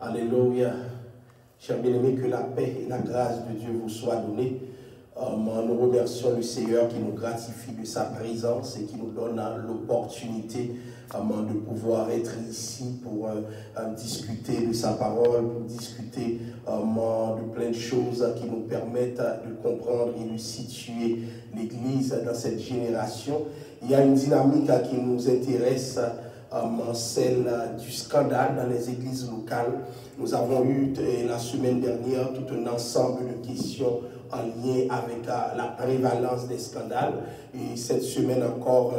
Alléluia. Chers bien-aimés, que la paix et la grâce de Dieu vous soient données. Nous remercions le Seigneur qui nous gratifie de sa présence et qui nous donne l'opportunité de pouvoir être ici pour discuter de sa parole, pour discuter de plein de choses qui nous permettent de comprendre et de situer l'Église dans cette génération. Il y a une dynamique qui nous intéresse, celle du scandale dans les églises locales. Nous avons eu la semaine dernière tout un ensemble de questions en lien avec la prévalence des scandales. Et cette semaine encore,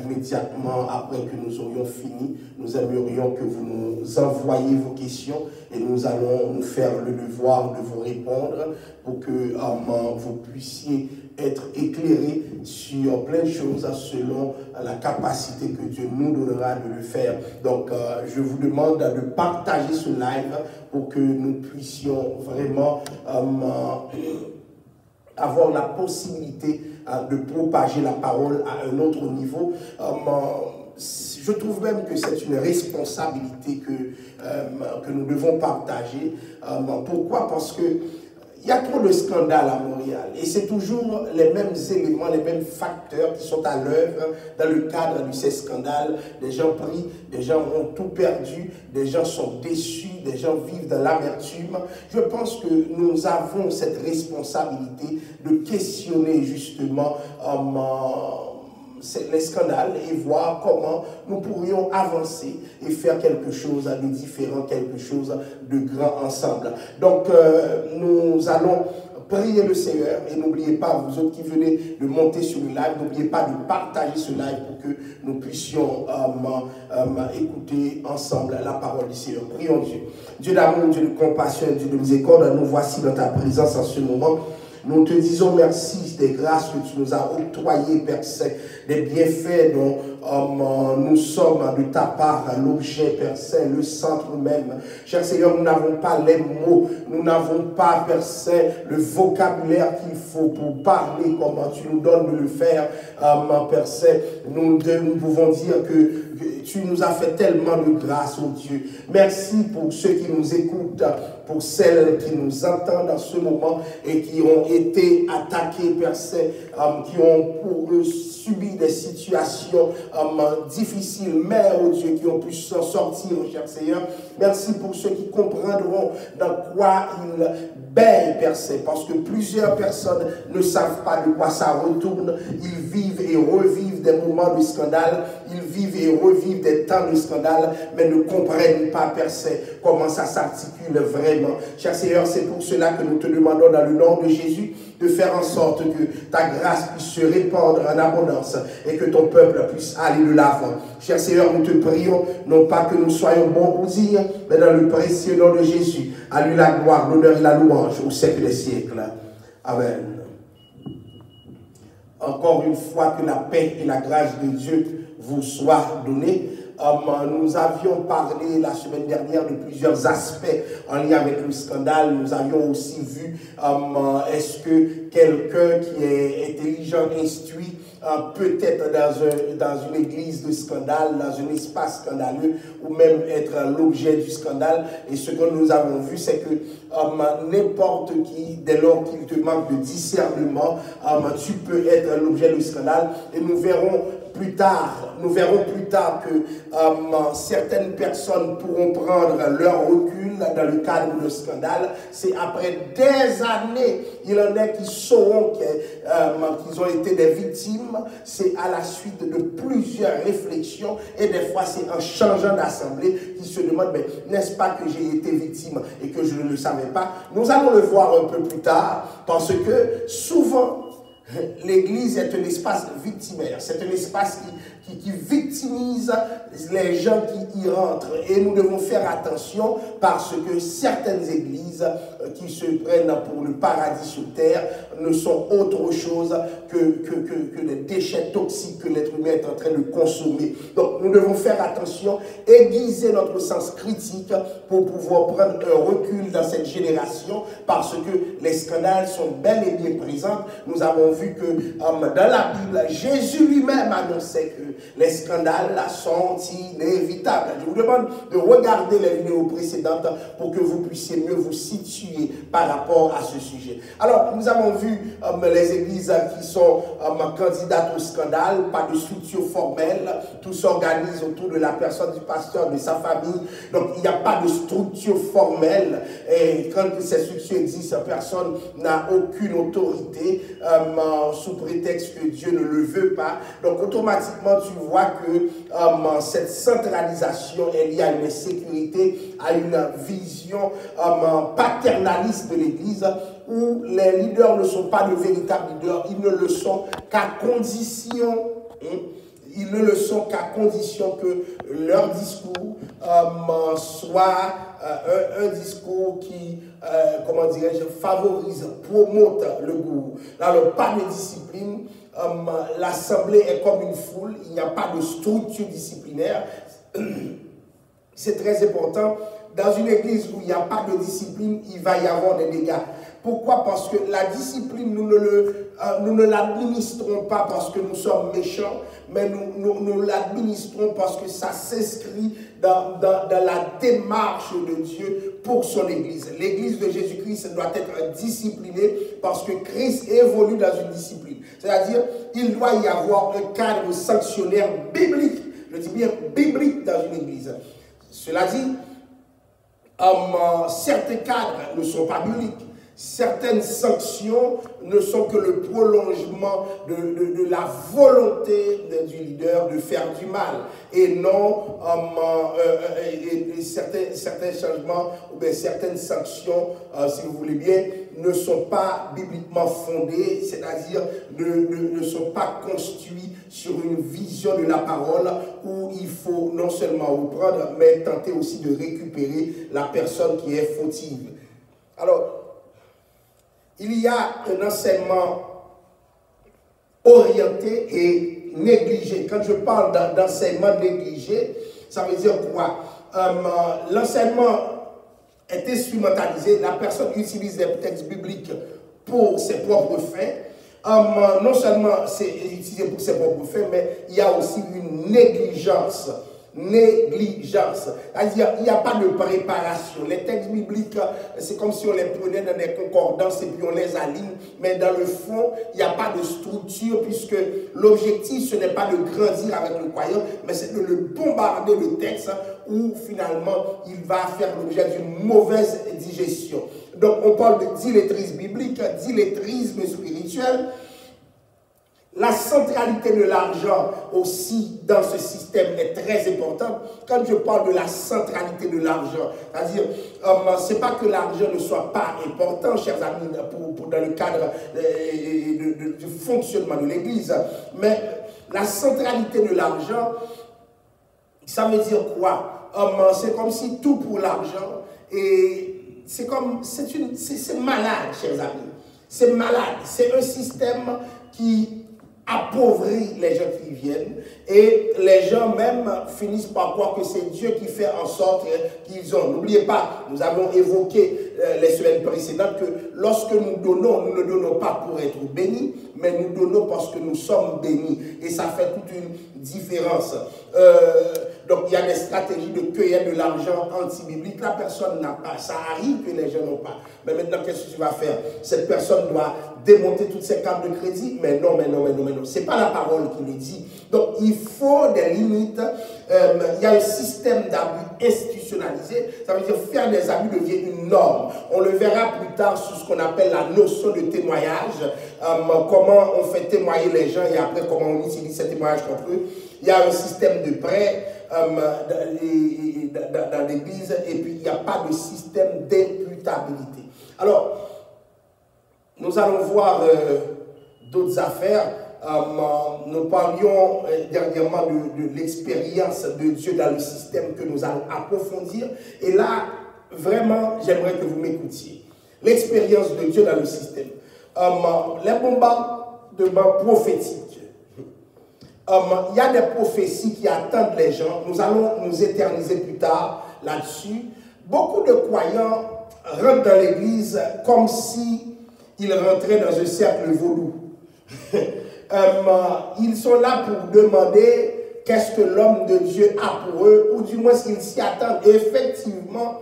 immédiatement après que nous aurions fini, nous aimerions que vous nous envoyiez vos questions et nous allons nous faire le devoir de vous répondre pour que vous puissiez être éclairés sur plein de choses selon la capacité que Dieu nous donnera de le faire. Donc, je vous demande de partager ce live pour que nous puissions vraiment avoir la possibilité de propager la parole à un autre niveau. Je trouve même que c'est une responsabilité que nous devons partager. Pourquoi? Parce que il y a trop de scandales à Montréal et c'est toujours les mêmes éléments, les mêmes facteurs qui sont à l'œuvre dans le cadre de ces scandales. Des gens prient, des gens ont tout perdu, des gens sont déçus, des gens vivent dans l'amertume. Je pense que nous avons cette responsabilité de questionner justement les scandales et voir comment nous pourrions avancer et faire quelque chose de différent, quelque chose de grand ensemble. Donc, nous allons prier le Seigneur et n'oubliez pas, vous autres qui venez de monter sur le live, n'oubliez pas de partager ce live pour que nous puissions écouter ensemble la parole du Seigneur. Prions Dieu. Dieu d'amour, Dieu de compassion, Dieu de miséricorde, nous voici dans ta présence en ce moment. Nous te disons merci des grâces que tu nous as octroyées, Père Saint, des bienfaits dont nous sommes de ta part l'objet, Père Saint, le centre même. Cher Seigneur, nous n'avons pas les mots, nous n'avons pas, Père Saint, le vocabulaire qu'il faut pour parler comme tu nous donnes de le faire, Père Saint. Nous pouvons dire que tu nous as fait tellement de grâce, oh Dieu. Merci pour ceux qui nous écoutent, pour celles qui nous entendent en ce moment et qui ont été attaqués, Père Saint, qui ont subi des situations difficiles, mais, oh Dieu, qui ont pu s'en sortir, oh cher Seigneur. Merci pour ceux qui comprendront dans quoi ils baignent, Père Saint, parce que plusieurs personnes ne savent pas de quoi ça retourne. Ils vivent et revivent des moments de scandale, ils vivent et revivent des temps de scandale, mais ne comprennent pas, Père Saint, comment ça s'articule vraiment. Cher Seigneur, c'est pour cela que nous te demandons dans le nom de Jésus de faire en sorte que ta grâce puisse se répandre en abondance et que ton peuple puisse aller de l'avant. Cher Seigneur, nous te prions, non pas que nous soyons bons pour dire, mais dans le précieux nom de Jésus, à lui la gloire, l'honneur et la louange au siècle des siècles. Amen. Encore une fois, que la paix et la grâce de Dieu vous soient données. Nous avions parlé la semaine dernière de plusieurs aspects en lien avec le scandale. Nous avions aussi vu est-ce que quelqu'un qui est intelligent, instruit, peut-être dans une église de scandale, dans un espace scandaleux, ou même être l'objet du scandale. Et ce que nous avons vu, c'est que n'importe qui, dès lors qu'il te manque de discernement, tu peux être l'objet du scandale. Et nous verrons plus tard que certaines personnes pourront prendre leur recul dans le cadre de scandale. C'est après des années, il en est qui sauront qu'ils ont été des victimes. C'est à la suite de plusieurs réflexions et des fois c'est en changeant d'assemblée qu'ils se demandent, mais n'est-ce pas que j'ai été victime et que je ne le savais pas? Nous allons le voir un peu plus tard parce que souvent, l'Église est un espace victimaire, c'est un espace qui victimise les gens qui y rentrent. Et nous devons faire attention parce que certaines églises qui se prennent pour le paradis sur terre ne sont autre chose que des déchets toxiques que l'être humain est en train de consommer. Donc nous devons faire attention, aiguiser notre sens critique pour pouvoir prendre un recul dans cette génération parce que les scandales sont bel et bien présents. Nous avons vu que dans la Bible, Jésus lui-même annonçait que les scandales sont inévitables. Je vous demande de regarder les vidéos précédentes pour que vous puissiez mieux vous situer par rapport à ce sujet. Alors, nous avons vu les églises qui sont candidates au scandale, pas de structure formelle, tout s'organise autour de la personne du pasteur, de sa famille. Donc, il n'y a pas de structure formelle. Et quand ces structures existent, personne n'a aucune autorité sous prétexte que Dieu ne le veut pas. Donc, automatiquement, tu vois que cette centralisation est liée à une insécurité, à une vision paternaliste de l'Église, où les leaders ne sont pas de véritables leaders, ils ne le sont qu'à condition, ils ne le sont qu'à condition que leur discours soit un discours qui, comment dirais-je, favorise, promote le goût. Alors, pas de discipline, l'assemblée est comme une foule, il n'y a pas de structure disciplinaire. C'est très important. Dans une église où il n'y a pas de discipline, il va y avoir des dégâts. Pourquoi? Parce que la discipline, nous ne l'administrons pas parce que nous sommes méchants, mais nous l'administrons parce que ça s'inscrit dans la démarche de Dieu pour son église. L'église de Jésus-Christ doit être disciplinée parce que Christ évolue dans une discipline. C'est-à-dire, il doit y avoir un cadre sanctionnaire biblique, je dis bien biblique dans une église. Cela dit, certains cadres ne sont pas bibliques. Certaines sanctions ne sont que le prolongement de la volonté du leader de faire du mal et non certains changements ou bien certaines sanctions, si vous voulez bien, ne sont pas bibliquement fondées, c'est-à-dire ne sont pas construits sur une vision de la parole où il faut non seulement reprendre, mais tenter aussi de récupérer la personne qui est fautive. Alors, il y a un enseignement orienté et négligé. Quand je parle d'enseignement négligé, ça veut dire quoi? L'enseignement est instrumentalisé, la personne utilise des textes bibliques pour ses propres fins. Non seulement c'est utilisé pour ses propres fins, mais il y a aussi une négligence. C'est-à-dire, il n'y a pas de préparation. Les textes bibliques, c'est comme si on les prenait dans des concordances et puis on les aligne, mais dans le fond, il n'y a pas de structure puisque l'objectif, ce n'est pas de grandir avec le croyant, mais c'est de le bombarder le texte où finalement, il va faire l'objet d'une mauvaise digestion. Donc, on parle d'illettrisme biblique, d'illettrisme spirituel. La centralité de l'argent aussi dans ce système est très importante. Quand je parle de la centralité de l'argent, c'est-à-dire, c'est pas que l'argent ne soit pas important, chers amis, dans le cadre du fonctionnement de l'Église, mais la centralité de l'argent, ça veut dire quoi? C'est comme si tout pour l'argent, et c'est malade, chers amis. C'est malade. C'est un système qui appauvrit les gens qui viennent et les gens même finissent par croire que c'est Dieu qui fait en sorte qu'ils ont. N'oubliez pas, nous avons évoqué les semaines précédentes que lorsque nous donnons, nous ne donnons pas pour être bénis, mais nous donnons parce que nous sommes bénis et ça fait toute une différence. Donc il y a des stratégies de cueillir de l'argent anti-biblique. La personne n'a pas, ça arrive que les gens n'ont pas. Mais maintenant, qu'est-ce que tu vas faire? Cette personne doit démonter toutes ses cartes de crédit? Mais non. Ce n'est pas la parole qui le dit. Donc il faut des limites. Il y a un système d'abus institutionnalisé. Ça veut dire faire des abus devient une norme. On le verra plus tard sur ce qu'on appelle la notion de témoignage. Comment on fait témoigner les gens et après comment on utilise ces témoignages contre eux. Il y a un système de prêt dans l'Église et puis il n'y a pas de système d'imputabilité. Alors, nous allons voir d'autres affaires. Nous parlions dernièrement de l'expérience de Dieu dans le système que nous allons approfondir. Et là, vraiment, j'aimerais que vous m'écoutiez. L'expérience de Dieu dans le système. Les bombardements prophétiques. Il y a des prophéties qui attendent les gens. Nous allons nous éterniser plus tard là-dessus. Beaucoup de croyants rentrent dans l'église comme si ils rentraient dans un cercle vaudou. Ils sont là pour demander qu'est-ce que l'homme de Dieu a pour eux, ou du moins s'ils s'y attendent. Et effectivement,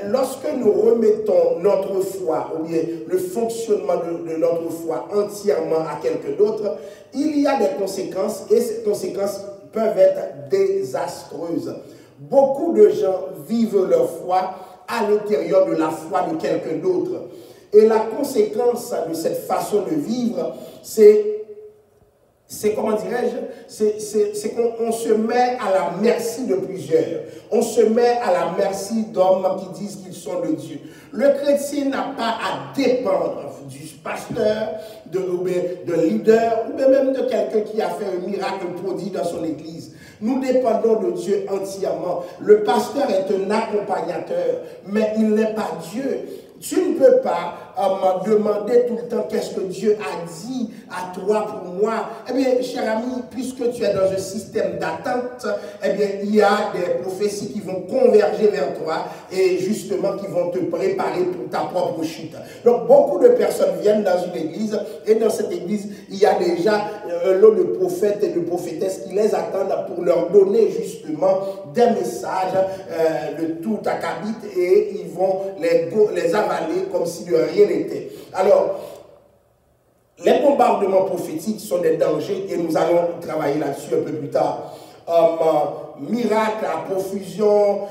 lorsque nous remettons notre foi, ou bien le fonctionnement de notre foi entièrement à quelqu'un d'autre, il y a des conséquences, et ces conséquences peuvent être désastreuses. Beaucoup de gens vivent leur foi à l'intérieur de la foi de quelqu'un d'autre. Et la conséquence de cette façon de vivre, c'est comment dirais-je, c'est qu'on se met à la merci de plusieurs. On se met à la merci d'hommes qui disent qu'ils sont de Dieu. Le chrétien n'a pas à dépendre du pasteur, de leader, ou même de quelqu'un qui a fait un miracle, un prodige dans son église. Nous dépendons de Dieu entièrement. Le pasteur est un accompagnateur, mais il n'est pas Dieu. Tu ne peux pas me demander tout le temps qu'est-ce que Dieu a dit à toi pour moi. Eh bien, cher ami, puisque tu es dans un système d'attente, eh bien, il y a des prophéties qui vont converger vers toi et justement qui vont te préparer pour ta propre chute. Donc, beaucoup de personnes viennent dans une église et dans cette église, il y a déjà un lot de prophètes et de prophétesses qui les attendent pour leur donner justement des messages de tout acabit et ils vont les avaler comme si de rien n'était. Alors, les bombardements prophétiques sont des dangers et nous allons travailler là-dessus un peu plus tard. Miracle à profusion,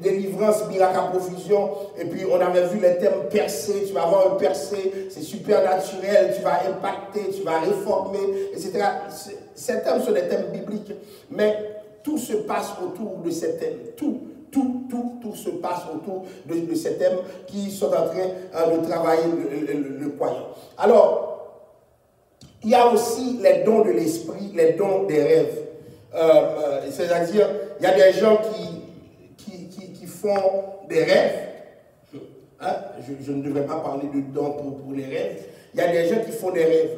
délivrance, miracle à profusion. Et puis on avait vu les thèmes percés, tu vas avoir un percé, c'est supernaturel, tu vas impacter, tu vas réformer, etc. Ces thèmes sont des thèmes bibliques, mais tout se passe autour de ces thèmes. Tout se passe autour de ces thèmes qui sont en train de travailler le croyant. Alors, il y a aussi les dons de l'esprit, les dons des rêves. C'est-à-dire, il y a des gens qui font des rêves. Hein? Je ne devrais pas parler de dons pour les rêves. Il y a des gens qui font des rêves.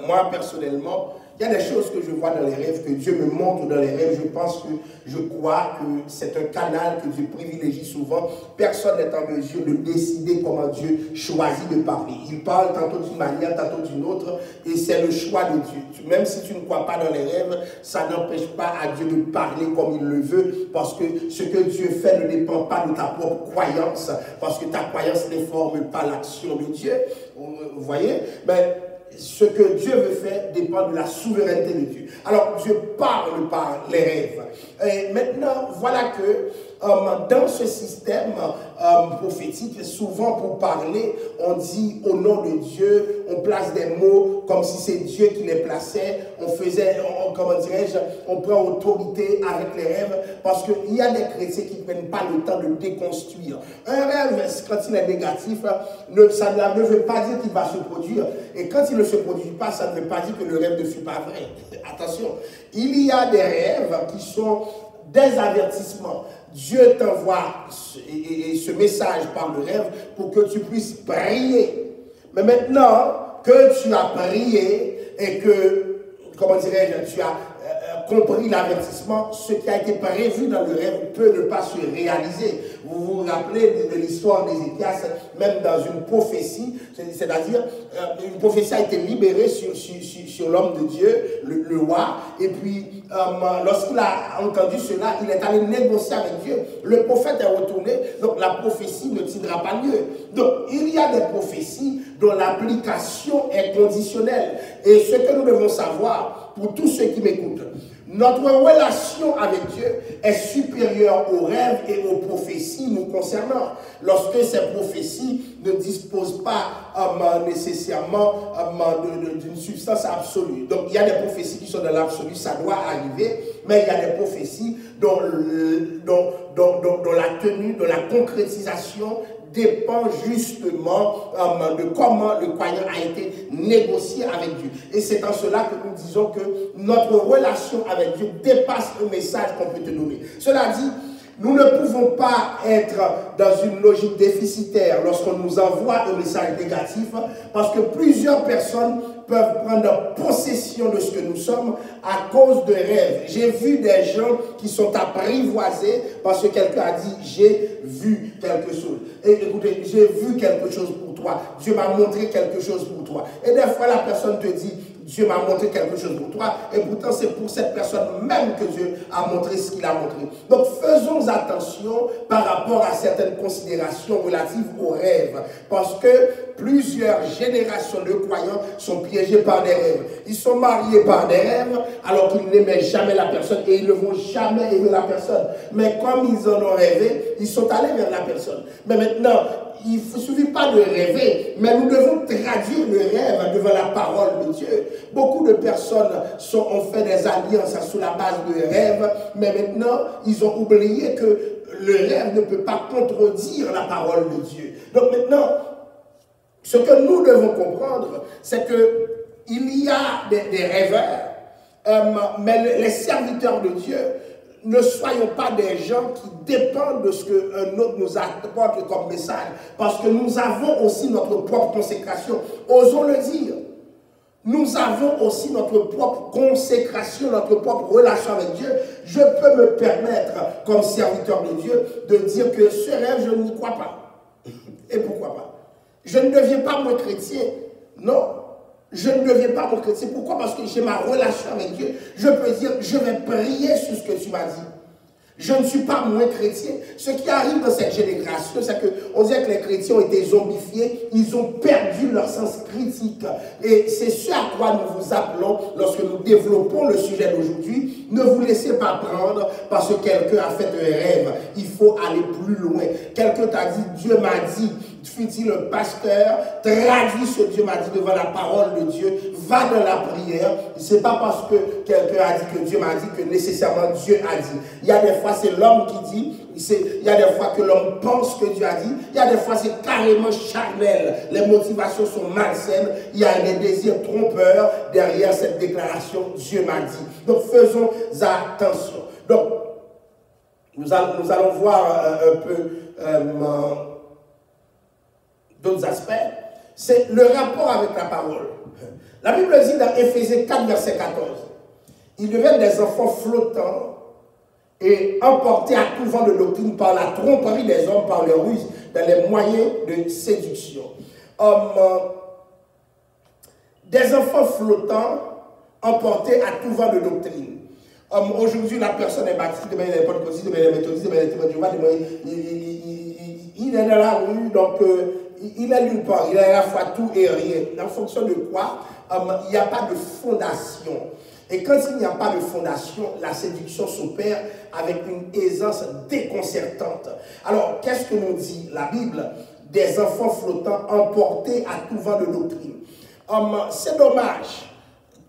Moi, personnellement, il y a des choses que je vois dans les rêves, que Dieu me montre dans les rêves. Je crois que c'est un canal que Dieu privilégie souvent. Personne n'est en mesure de décider comment Dieu choisit de parler. Il parle tantôt d'une manière, tantôt d'une autre, et c'est le choix de Dieu. Même si tu ne crois pas dans les rêves, ça n'empêche pas à Dieu de parler comme il le veut, parce que ce que Dieu fait ne dépend pas de ta propre croyance, parce que ta croyance ne forme pas l'action de Dieu. Vous voyez? Mais ce que Dieu veut faire dépend de la souveraineté de Dieu. Alors, Dieu parle par les rêves. Et maintenant, voilà que dans ce système prophétique, souvent pour parler, on dit au nom de Dieu, on place des mots comme si c'est Dieu qui les plaçait, comment dirais-je, on prend autorité avec les rêves, parce qu'il y a des chrétiens qui ne prennent pas le temps de déconstruire. Un rêve, quand il est négatif, ça ne veut pas dire qu'il va se produire. Et quand il ne se produit pas, ça ne veut pas dire que le rêve ne fut pas vrai. Attention, il y a des rêves qui sont des avertissements. Dieu t'envoie ce message par le rêve pour que tu puisses prier. Mais maintenant que tu as prié et que, comment dirais-je, tu as compris l'avertissement, ce qui a été prévu dans le rêve peut ne pas se réaliser. Vous vous rappelez de l'histoire d'Ézéchias, même dans une prophétie, c'est-à-dire une prophétie a été libérée sur l'homme de Dieu, le roi, et puis lorsqu'il a entendu cela, il est allé négocier avec Dieu. Le prophète est retourné, donc la prophétie ne tiendra pas lieu. Donc il y a des prophéties dont l'application est conditionnelle. Et ce que nous devons savoir, pour tous ceux qui m'écoutent, notre relation avec Dieu est supérieure aux rêves et aux prophéties nous concernant. Lorsque ces prophéties ne disposent pas nécessairement d'une substance absolue. Donc il y a des prophéties qui sont dans l'absolu, ça doit arriver, mais il y a des prophéties dont la tenue, dont la concrétisation dépend justement de comment le croyant a été négocié avec Dieu. Et c'est en cela que nous disons que notre relation avec Dieu dépasse le message qu'on peut te donner. Cela dit, nous ne pouvons pas être dans une logique déficitaire lorsqu'on nous envoie un message négatif, parce que plusieurs personnes peuvent prendre possession de ce que nous sommes à cause de rêves. J'ai vu des gens qui sont apprivoisés parce que quelqu'un a dit « j'ai vu quelque chose ». Et écoutez, j'ai vu quelque chose pour toi. Dieu m'a montré quelque chose pour toi. Et des fois, la personne te dit « Dieu m'a montré quelque chose pour toi ». Et pourtant, c'est pour cette personne même que Dieu a montré ce qu'il a montré. Donc, faisons attention par rapport à certaines considérations relatives aux rêves. Parce que plusieurs générations de croyants sont piégés par des rêves. Ils sont mariés par des rêves alors qu'ils n'aimaient jamais la personne et ils ne vont jamais aimer la personne. Mais comme ils en ont rêvé, ils sont allés vers la personne. Mais maintenant, il ne suffit pas de rêver, mais nous devons traduire le rêve devant la parole de Dieu. Beaucoup de personnes ont fait des alliances sous la base de rêves, mais maintenant, ils ont oublié que le rêve ne peut pas contredire la parole de Dieu. Donc maintenant, ce que nous devons comprendre, c'est qu'il y a des rêveurs, mais les serviteurs de Dieu, ne soyons pas des gens qui dépendent de ce qu'un autre nous apporte comme message, parce que nous avons aussi notre propre consécration. Osons le dire. Nous avons aussi notre propre consécration, notre propre relation avec Dieu. Je peux me permettre, comme serviteur de Dieu, de dire que ce rêve, je n'y crois pas. Et pourquoi pas? Je ne deviens pas moins chrétien. Non, je ne deviens pas moins chrétien. Pourquoi? Parce que j'ai ma relation avec Dieu. Je peux dire, je vais prier sur ce que tu m'as dit. Je ne suis pas moins chrétien. Ce qui arrive dans cette génération, c'est qu'on dirait que les chrétiens ont été zombifiés. Ils ont perdu leur sens critique. Et c'est ce à quoi nous vous appelons lorsque nous développons le sujet d'aujourd'hui. Ne vous laissez pas prendre parce que quelqu'un a fait un rêve. Il faut aller plus loin. Quelqu'un t'a dit, Dieu m'a dit. Fut-il le pasteur, traduit ce que Dieu m'a dit devant la parole de Dieu, va dans la prière. Ce n'est pas parce que quelqu'un a dit que Dieu m'a dit que nécessairement Dieu a dit. Il y a des fois c'est l'homme qui dit, il y a des fois que l'homme pense que Dieu a dit, il y a des fois c'est carrément charnel. Les motivations sont malsaines, il y a des désirs trompeurs derrière cette déclaration Dieu m'a dit. Donc faisons attention. Donc nous allons voir un peu d'autres aspects, c'est le rapport avec la parole. La Bible dit dans Éphésiens 4, verset 14, ils deviennent des enfants flottants et emportés à tout vent de doctrine par la tromperie des hommes, par leur ruse, dans les moyens de séduction. Des enfants flottants emportés à tout vent de doctrine. Aujourd'hui, la personne est baptisée, demain il est pentecôtiste, demain il est méthodiste, demain il est témoin, demain il est dans la rue, donc il est nulle part, il est à la fois tout et rien. En fonction de quoi, il n'y a pas de fondation. Et quand il n'y a pas de fondation, la séduction s'opère avec une aisance déconcertante. Alors, qu'est-ce que nous dit la Bible? Des enfants flottants emportés à tout vent de doctrine. C'est dommage.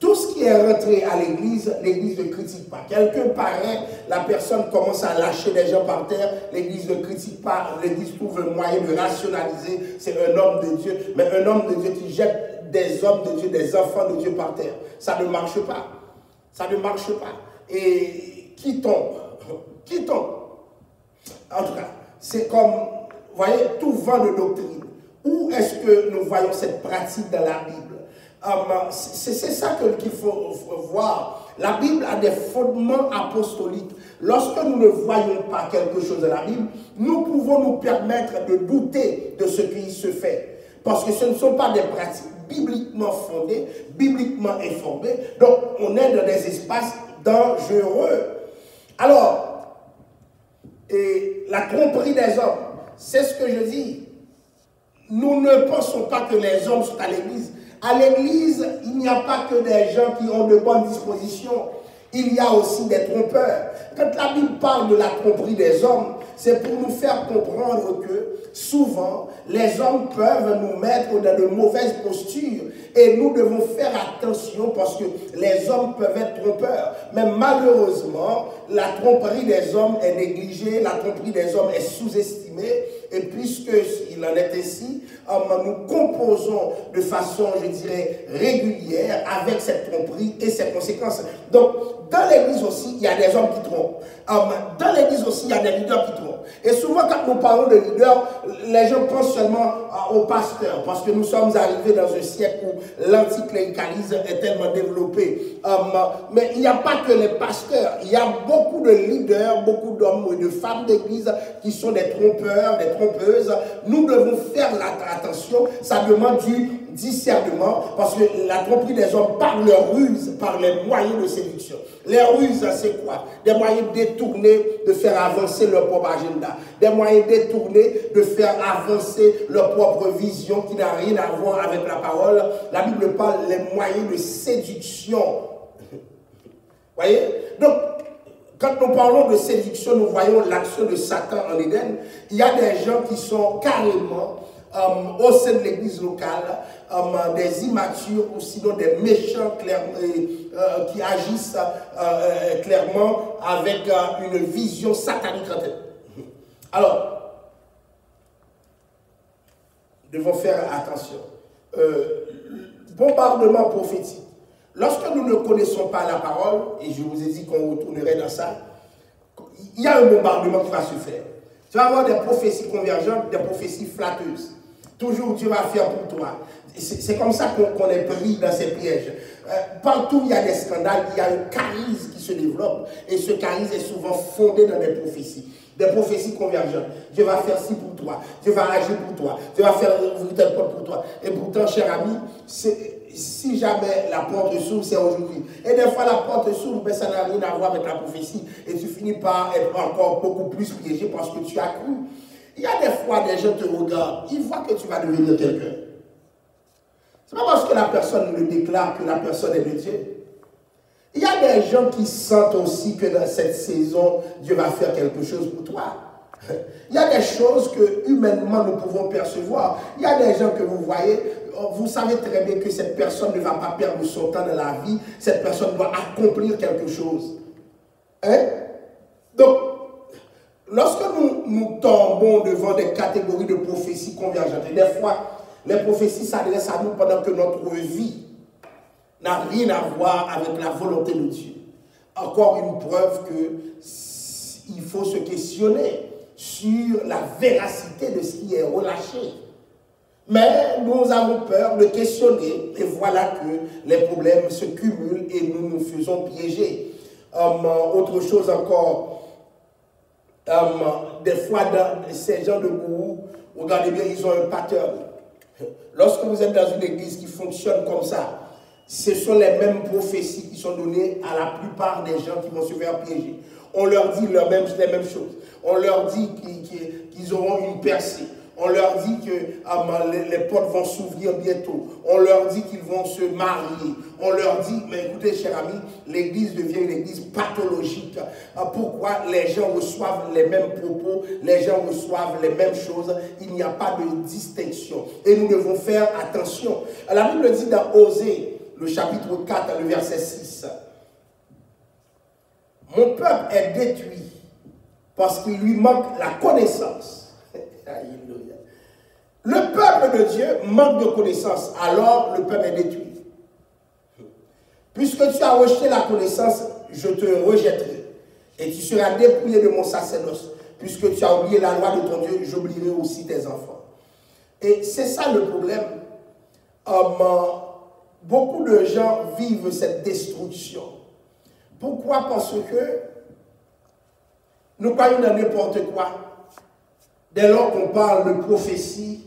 Tout ce qui est rentré à l'église ne critique pas. Quelqu'un paraît, la personne commence à lâcher des gens par terre, l'église ne critique pas, l'église trouve un moyen de rationaliser, c'est un homme de Dieu, mais un homme de Dieu qui jette des hommes de Dieu, des enfants de Dieu par terre, ça ne marche pas. Ça ne marche pas. Et qui tombe? Qui tombe? En tout cas, c'est comme, vous voyez, tout vent de doctrine. Où est-ce que nous voyons cette pratique dans la Bible? C'est ça qu'il faut voir. La Bible a des fondements apostoliques. Lorsque nous ne voyons pas quelque chose dans la Bible, nous pouvons nous permettre de douter de ce qui se fait. Parce que ce ne sont pas des pratiques bibliquement fondées, bibliquement informées. Donc, on est dans des espaces dangereux. Alors, et la tromperie des hommes, c'est ce que je dis. Nous ne pensons pas que les hommes sont à l'église. À l'église, il n'y a pas que des gens qui ont de bonnes dispositions. Il y a aussi des trompeurs. Quand la Bible parle de la tromperie des hommes, c'est pour nous faire comprendre que souvent, les hommes peuvent nous mettre dans de mauvaises postures. Et nous devons faire attention parce que les hommes peuvent être trompeurs. Mais malheureusement, la tromperie des hommes est négligée, la tromperie des hommes est sous-estimée. Et puisqu'il il en est ainsi. Nous composons de façon, je dirais, régulière avec cette tromperie et ses conséquences. Donc, dans l'église aussi, il y a des hommes qui trompent. Dans l'église aussi, il y a des leaders qui trompent. Et souvent, quand nous parlons de leaders, les gens pensent seulement aux pasteurs, parce que nous sommes arrivés dans un siècle où l'anticléricalisme est tellement développé. Mais il n'y a pas que les pasteurs, il y a beaucoup de leaders, beaucoup d'hommes et de femmes d'église qui sont des trompeurs, des trompeuses. Nous devons faire attention, ça demande du discernement, parce que la tromperie des hommes par leurs ruses, par les moyens de séduction. Les ruses, c'est quoi? Des moyens détournés de faire avancer leur propre agenda. Des moyens détournés de faire avancer leur propre vision qui n'a rien à voir avec la parole. La Bible parle des moyens de séduction. Voyez? Donc, quand nous parlons de séduction, nous voyons l'action de Satan en Éden. Il y a des gens qui sont carrément au sein de l'église locale, des immatures ou sinon des méchants qui agissent clairement avec une vision satanique en tête. Alors, nous devons faire attention. Bombardement prophétique. Lorsque nous ne connaissons pas la parole, et je vous ai dit qu'on retournerait dans ça, il y a un bombardement qui va se faire. Tu vas avoir des prophéties convergentes, des prophéties flatteuses. Toujours Dieu va faire pour toi. C'est comme ça qu'on est pris dans ces pièges. Partout il y a des scandales, il y a un charisme qui se développe. Et ce charisme est souvent fondé dans des prophéties. Des prophéties convergentes. Dieu va faire ci pour toi. Dieu va agir pour toi. Dieu va faire ouvrir telle porte pour toi. Et pourtant, cher ami, si jamais la porte s'ouvre, c'est aujourd'hui. Et des fois, la porte s'ouvre, mais ça n'a rien à voir avec la prophétie. Et tu finis par être encore beaucoup plus piégé parce que tu as cru. Il y a des fois, des gens te regardent, ils voient que tu vas devenir quelqu'un. Ce n'est pas parce que la personne le déclare que la personne est de Dieu. Il y a des gens qui sentent aussi que dans cette saison, Dieu va faire quelque chose pour toi. Il y a des choses que humainement nous pouvons percevoir. Il y a des gens que vous voyez, vous savez très bien que cette personne ne va pas perdre son temps dans la vie. Cette personne doit accomplir quelque chose. Hein? Donc, lorsque nous tombons devant des catégories de prophéties convergentes, et des fois, les prophéties s'adressent à nous pendant que notre vie n'a rien à voir avec la volonté de Dieu. Encore une preuve qu'il faut se questionner sur la véracité de ce qui est relâché. Mais nous avons peur de questionner, et voilà que les problèmes se cumulent et nous nous faisons piéger. Autre chose encore, des fois, dans ces gens de gourous, regardez bien, ils ont un pattern. Lorsque vous êtes dans une église qui fonctionne comme ça, ce sont les mêmes prophéties qui sont données à la plupart des gens qui vont se faire piéger. On leur dit les mêmes choses. On leur dit qu'ils auront une percée. On leur dit que les portes vont s'ouvrir bientôt. On leur dit qu'ils vont se marier. On leur dit, mais écoutez, chers amis, l'église devient une église pathologique. Pourquoi les gens reçoivent les mêmes propos, les gens reçoivent les mêmes choses, il n'y a pas de distinction. Et nous devons faire attention. La Bible dit dans Osée, le chapitre 4, le verset 6, « Mon peuple est détruit parce qu'il lui manque la connaissance. » Le peuple de Dieu manque de connaissance, alors le peuple est détruit. Puisque tu as rejeté la connaissance, je te rejetterai. Et tu seras dépouillé de mon sacerdoce. Puisque tu as oublié la loi de ton Dieu, j'oublierai aussi tes enfants. Et c'est ça le problème. Beaucoup de gens vivent cette destruction. Pourquoi? Parce que nous croyons dans n'importe quoi. Dès lors qu'on parle de prophétie,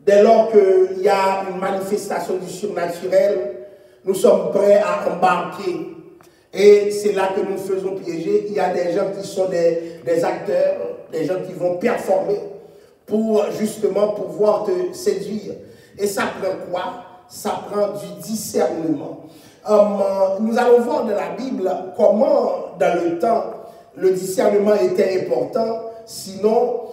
dès lors qu'il y a une manifestation du surnaturel, nous sommes prêts à embarquer. Et c'est là que nous faisons piéger. Il y a des gens qui sont des acteurs, des gens qui vont performer pour justement pouvoir te séduire. Et ça prend quoi? Ça prend du discernement. Nous allons voir dans la Bible comment, dans le temps, le discernement était important. Sinon,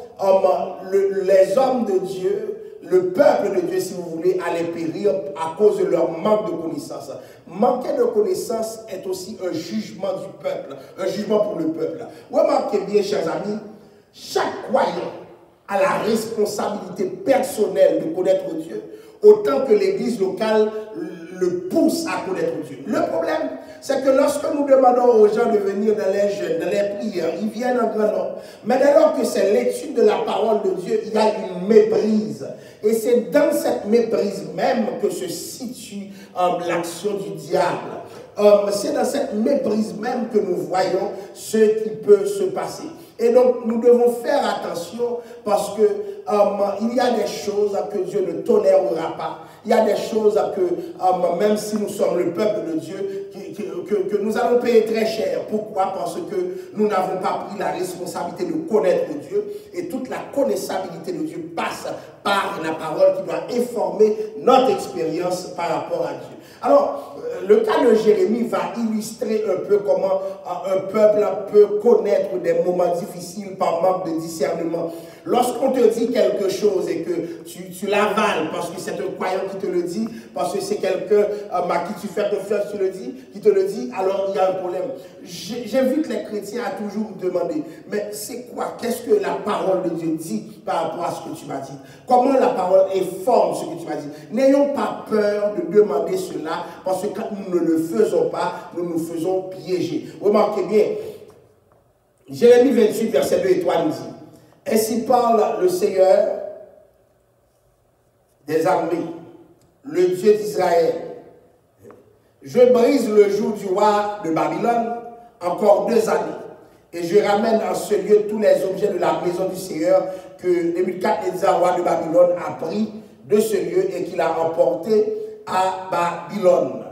les hommes de Dieu, le peuple de Dieu, si vous voulez, allait périr à cause de leur manque de connaissance. Manquer de connaissance est aussi un jugement du peuple, un jugement pour le peuple. Remarquez bien, chers amis, chaque croyant a la responsabilité personnelle de connaître Dieu, autant que l'Église locale le pousse à connaître Dieu. Le problème, c'est que lorsque nous demandons aux gens de venir dans les jeûnes, dans les prières, ils viennent en grand nombre. Mais dès lors que c'est l'étude de la parole de Dieu, il y a une méprise. Et c'est dans cette méprise même que se situe l'action du diable. C'est dans cette méprise même que nous voyons ce qui peut se passer. Et donc, nous devons faire attention parce que il y a des choses que Dieu ne tolérera pas. Il y a des choses que, même si nous sommes le peuple de Dieu, que nous allons payer très cher. Pourquoi? Parce que nous n'avons pas pris la responsabilité de connaître Dieu. Et toute la connaissabilité de Dieu passe par la parole qui doit informer notre expérience par rapport à Dieu. Alors, le cas de Jérémie va illustrer un peu comment un peuple peut connaître des moments difficiles par manque de discernement. Lorsqu'on te dit quelque chose et que tu l'avales parce que c'est un croyant qui te le dit, parce que c'est quelqu'un à qui tu fais confiance, qui te le dit, alors il y a un problème. J'invite les chrétiens à toujours demander, mais c'est quoi? Qu'est-ce que la parole de Dieu dit par rapport à ce que tu m'as dit? Comment la parole informe ce que tu m'as dit? N'ayons pas peur de demander cela, parce que quand nous ne le faisons pas, nous nous faisons piéger. Remarquez bien, Jérémie 28, verset 2 et 3 nous dit, « Ainsi parle le Seigneur des armées, le Dieu d'Israël. Je brise le joug du roi de Babylone encore 2 années, et je ramène en ce lieu tous les objets de la maison du Seigneur que Nebuchadnezzar, roi de Babylone, a pris de ce lieu et qu'il a emporté à Babylone. »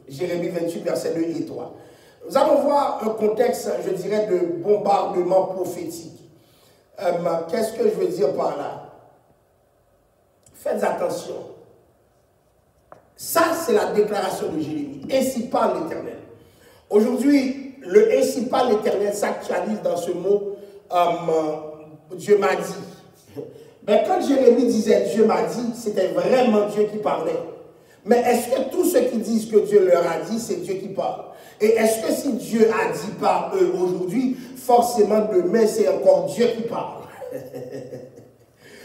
Jérémie 28, verset 2 et 3. Nous allons voir un contexte, je dirais, de bombardement prophétique. Qu'est-ce que je veux dire par là? Faites attention. Ça, c'est la déclaration de Jérémie. Ainsi parle l'Éternel. Aujourd'hui, le ainsi parle l'Éternel s'actualise dans ce mot Dieu m'a dit. Mais quand Jérémie disait Dieu m'a dit, c'était vraiment Dieu qui parlait. Mais est-ce que tous ceux qui disent que Dieu leur a dit, c'est Dieu qui parle? Et est-ce que si Dieu a dit par eux aujourd'hui, forcément demain, c'est encore Dieu qui parle?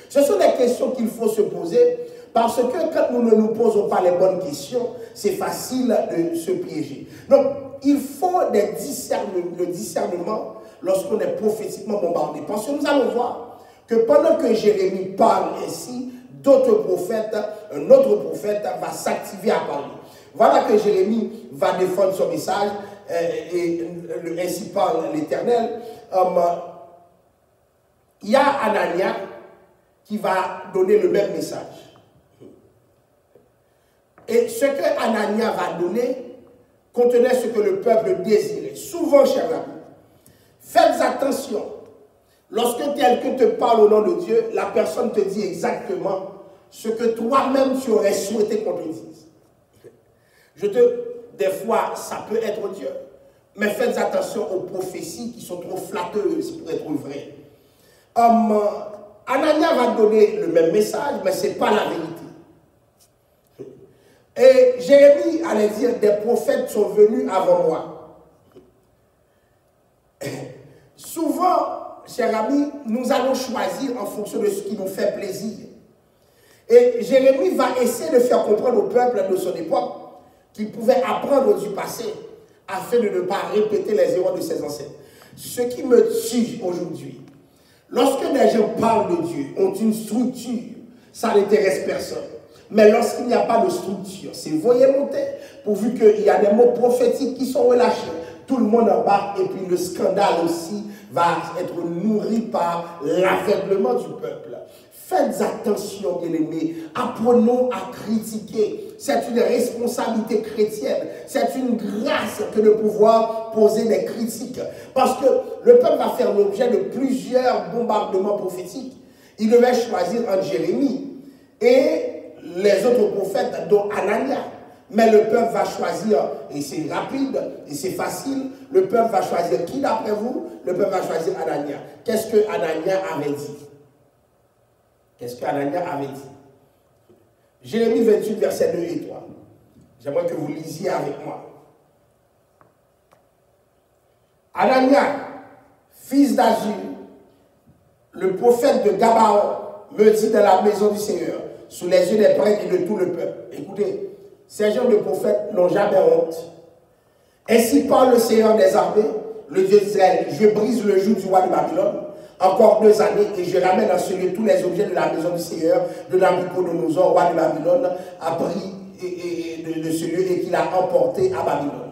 Ce sont des questions qu'il faut se poser, parce que quand nous ne nous posons pas les bonnes questions, c'est facile de se piéger. Donc, il faut le discernement lorsqu'on est prophétiquement bombardé. Parce que nous allons voir que pendant que Jérémie parle ainsi, d'autres prophètes, un autre prophète va s'activer à parler. Voilà que Jérémie va défendre son message, et ainsi parle l'Éternel. Il y a Anania qui va donner le même message. Et ce que Anania va donner contenait ce que le peuple désirait. Souvent, chers amis, faites attention. Lorsque quelqu'un te parle au nom de Dieu, la personne te dit exactement ce que toi-même tu aurais souhaité qu'on te dise. Des fois, ça peut être Dieu, mais faites attention aux prophéties qui sont trop flatteuses pour être vraies. Anania va donner le même message, mais ce n'est pas la vérité. Et Jérémie allait dire, des prophètes sont venus avant moi. Souvent, chers amis, nous allons choisir en fonction de ce qui nous fait plaisir. Et Jérémie va essayer de faire comprendre au peuple de son époque qu'il pouvait apprendre du passé afin de ne pas répéter les erreurs de ses ancêtres. Ce qui me tue aujourd'hui, lorsque des gens parlent de Dieu, ont une structure, ça n'intéresse personne. Mais lorsqu'il n'y a pas de structure, c'est voyez monter, pourvu qu'il y a des mots prophétiques qui sont relâchés. Tout le monde embarque et puis le scandale aussi va être nourri par l'aveuglement du peuple. Faites attention, bien-aimés. Apprenons à critiquer. C'est une responsabilité chrétienne. C'est une grâce que de pouvoir poser des critiques. Parce que le peuple va faire l'objet de plusieurs bombardements prophétiques. Il devait choisir entre Jérémie et les autres prophètes, dont Anania. Mais le peuple va choisir, et c'est rapide, et c'est facile, le peuple va choisir qui d'après vous? Le peuple va choisir Anania. Qu'est-ce que Anania avait dit? Qu'est-ce qu'Anania avait dit? Jérémie 28, versets 2 et 3. J'aimerais que vous lisiez avec moi. Anania, fils d'Azur, le prophète de Gabaon me dit dans la maison du Seigneur, sous les yeux des prêtres et de tout le peuple. Écoutez, ces gens de prophètes n'ont jamais honte. Ainsi parle le Seigneur des armées, le Dieu d'Israël. Je brise le joug du roi de Babylone, encore 2 années, et je ramène à ce lieu tous les objets de la maison du Seigneur, de Nabuchodonosor, roi de Babylone, a pris de ce lieu et qu'il a emporté à Babylone.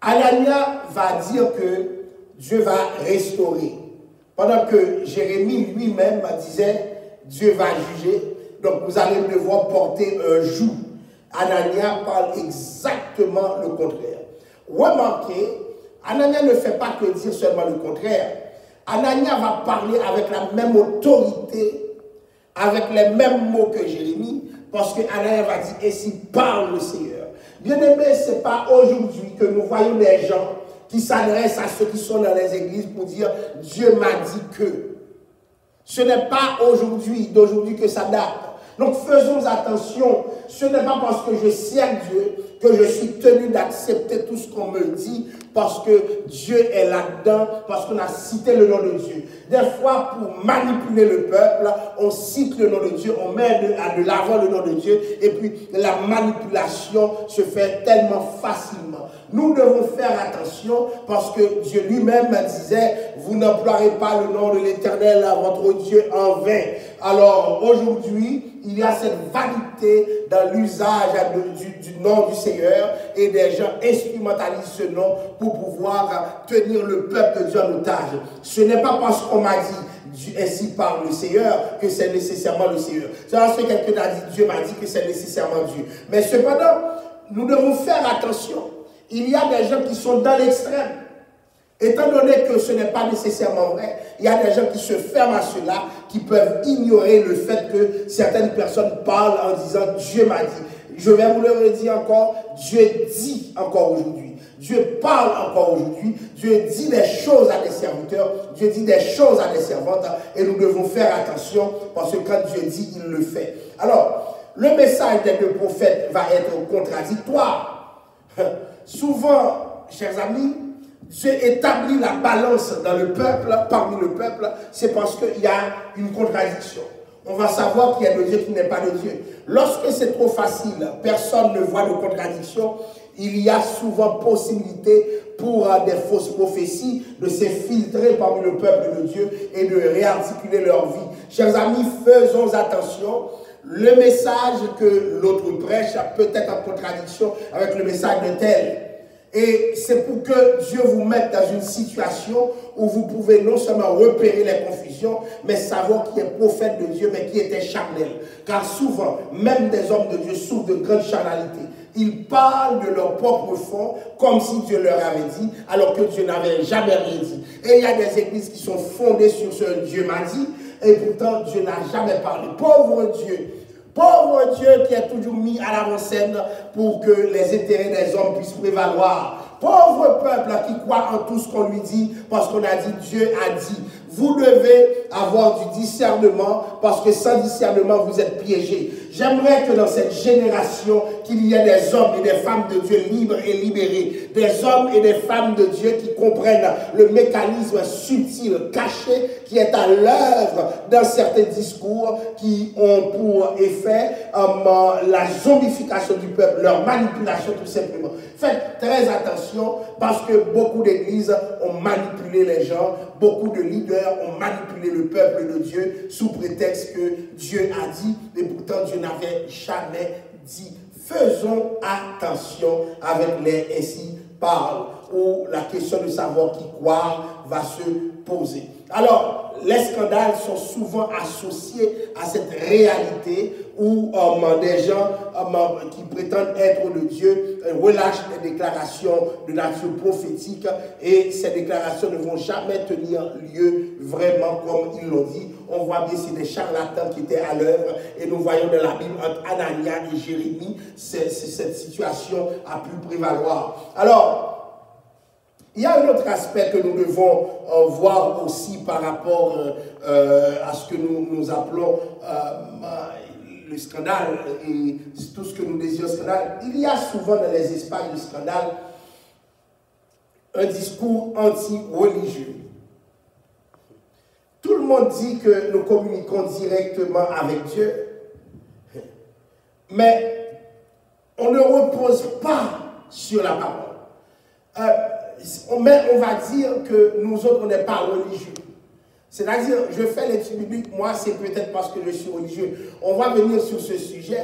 Anania va dire que Dieu va restaurer. Pendant que Jérémie lui-même disait, Dieu va juger, donc vous allez devoir porter un joug. Anania parle exactement le contraire. Remarquez, Anania ne fait pas que dire seulement le contraire. Anania va parler avec la même autorité, avec les mêmes mots que Jérémie, parce que Anania va dire, ainsi parle le Seigneur. Bien-aimé, ce n'est pas aujourd'hui que nous voyons des gens qui s'adressent à ceux qui sont dans les églises pour dire « Dieu m'a dit que ». Ce n'est pas d'aujourd'hui que ça date. Donc faisons attention, ce n'est pas parce que je sers Dieu que je suis tenu d'accepter tout ce qu'on me dit parce que Dieu est là-dedans, parce qu'on a cité le nom de Dieu. Des fois, pour manipuler le peuple, on cite le nom de Dieu, on met de l'avant le nom de Dieu, et puis la manipulation se fait tellement facilement. Nous devons faire attention parce que Dieu lui-même disait, vous n'emploierez pas le nom de l'Éternel, votre Dieu, en vain. Alors aujourd'hui, il y a cette vanité dans l'usage du nom du Seigneur et des gens instrumentalisent ce nom pour pouvoir tenir le peuple de Dieu en otage. Ce n'est pas parce qu'on m'a dit ainsi parle le Seigneur que c'est nécessairement le Seigneur. C'est parce que quelqu'un a dit Dieu m'a dit que c'est nécessairement Dieu. Mais cependant, nous devons faire attention. Il y a des gens qui sont dans l'extrême. Étant donné que ce n'est pas nécessairement vrai, il y a des gens qui se ferment à cela, qui peuvent ignorer le fait que certaines personnes parlent en disant « Dieu m'a dit ». Je vais vous le redire encore, Dieu dit encore aujourd'hui. Dieu parle encore aujourd'hui. Dieu dit des choses à des serviteurs. Dieu dit des choses à des servantes. Et nous devons faire attention parce que quand Dieu dit, il le fait. Alors, le message des deux prophètes va être contradictoire. Souvent, chers amis, Dieu établit la balance dans le peuple, parmi le peuple, c'est parce qu'il y a une contradiction. On va savoir qu'il y a de Dieu qui n'est pas de Dieu. Lorsque c'est trop facile, personne ne voit de contradiction, il y a souvent possibilité pour des fausses prophéties de s'infiltrer parmi le peuple de Dieu et de réarticuler leur vie. Chers amis, faisons attention. Le message que l'autre prêche peut être en contradiction avec le message de tel. Et c'est pour que Dieu vous mette dans une situation où vous pouvez non seulement repérer les confusions, mais savoir qui est prophète de Dieu, mais qui était charnel. Car souvent, même des hommes de Dieu souffrent de grande charnalité. Ils parlent de leur propre fond comme si Dieu leur avait dit, alors que Dieu n'avait jamais rien dit. Et il y a des églises qui sont fondées sur ce Dieu m'a dit, et pourtant Dieu n'a jamais parlé. Pauvre Dieu! Pauvre Dieu qui est toujours mis à l'avant-scène pour que les intérêts des hommes puissent prévaloir. Pauvre peuple qui croit en tout ce qu'on lui dit parce qu'on a dit Dieu a dit. Vous devez avoir du discernement parce que sans discernement vous êtes piégés. J'aimerais que dans cette génération qu'il y ait des hommes et des femmes de Dieu libres et libérés. Des hommes et des femmes de Dieu qui comprennent le mécanisme subtil, caché, qui est à l'œuvre dans certains discours qui ont pour effet la zombification du peuple, leur manipulation tout simplement. Faites très attention parce que beaucoup d'églises ont manipulé les gens, beaucoup de leaders ont manipulé le peuple de Dieu sous prétexte que Dieu a dit et pourtant Dieu n'avait jamais dit. Faisons attention avec les ainsi parle, où la question de savoir qui croire va se poser. Alors, les scandales sont souvent associés à cette réalité où des gens qui prétendent être de Dieu relâchent des déclarations de nature prophétique et ces déclarations ne vont jamais tenir lieu vraiment comme ils l'ont dit. On voit bien c'est des charlatans qui étaient à l'œuvre et nous voyons dans la Bible entre Anania et Jérémie, cette situation a pu prévaloir. Alors, il y a un autre aspect que nous devons voir aussi par rapport à ce que nous appelons le scandale et tout ce que nous désirons scandale. Il y a souvent dans les espaces de scandale un discours anti-religieux. Tout le monde dit que nous communiquons directement avec Dieu, mais on ne repose pas sur la parole. Mais on va dire que nous autres, on n'est pas religieux. C'est-à-dire, je fais l'étude biblique, moi, c'est peut-être parce que je suis religieux. On va venir sur ce sujet.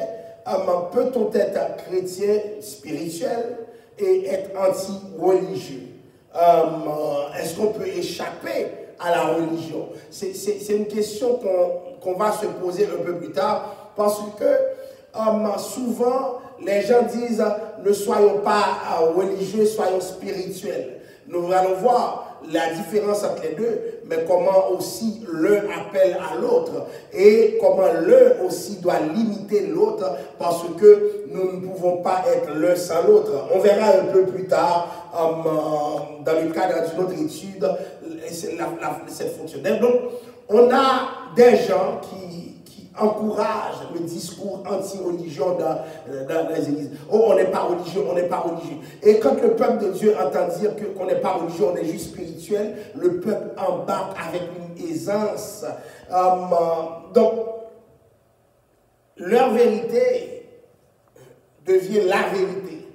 Peut-on être chrétien spirituel et être anti-religieux? Est-ce qu'on peut échapper à la religion? C'est une question qu'on va se poser un peu plus tard, parce que souvent, les gens disent ne soyons pas religieux, soyons spirituels. Nous allons voir la différence entre les deux, mais comment aussi l'un appelle à l'autre et comment l'un aussi doit limiter l'autre, parce que nous ne pouvons pas être l'un sans l'autre. On verra un peu plus tard dans le cadre d'une autre étude cette fonction. Donc, on a des gens qui encourage le discours anti-religion dans les églises. Oh, on n'est pas religieux, on n'est pas religieux. Et quand le peuple de Dieu entend dire qu'on n'est pas religieux, on est juste spirituel, le peuple embarque avec une aisance. Donc, leur vérité devient la vérité.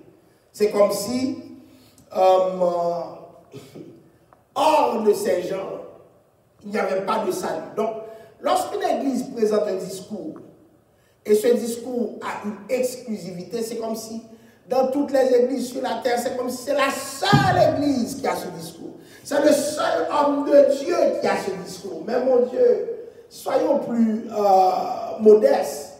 C'est comme si, hors de ces gens, il n'y avait pas de salut. Donc, lorsqu'une église présente un discours, et ce discours a une exclusivité, c'est comme si, dans toutes les églises sur la terre, c'est comme si c'est la seule église qui a ce discours. C'est le seul homme de Dieu qui a ce discours. Mais mon Dieu, soyons plus modestes.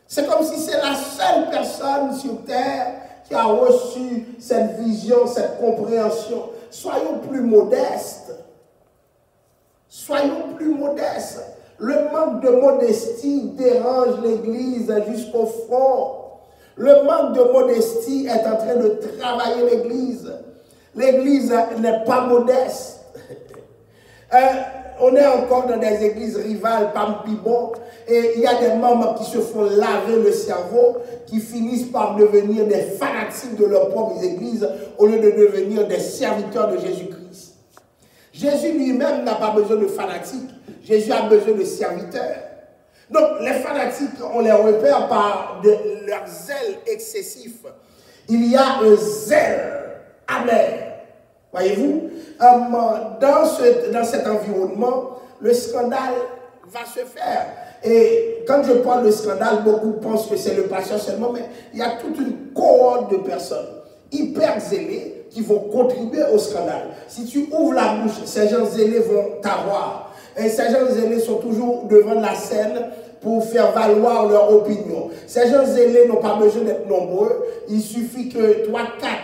C'est comme si c'est la seule personne sur terre qui a reçu cette vision, cette compréhension. Soyons plus modestes. Soyons plus modestes. Le manque de modestie dérange l'Église jusqu'au fond. Le manque de modestie est en train de travailler l'Église. L'Église n'est pas modeste. On est encore dans des églises rivales, pampibon, et il y a des membres qui se font laver le cerveau, qui finissent par devenir des fanatiques de leurs propres églises, au lieu de devenir des serviteurs de Jésus-Christ. Jésus lui-même n'a pas besoin de fanatiques. Jésus a besoin de serviteurs. Donc, les fanatiques, on les repère par leur zèle excessif. Il y a un zèle amer. Voyez-vous, dans cet environnement, le scandale va se faire. Et quand je parle de scandale, beaucoup pensent que c'est le pasteur seulement, mais il y a toute une cohorte de personnes hyper zélées qui vont contribuer au scandale. Si tu ouvres la bouche, ces gens zélés vont t'avoir. Et ces gens zélés sont toujours devant la scène pour faire valoir leur opinion. Ces gens zélés n'ont pas besoin d'être nombreux. Il suffit que 3, 4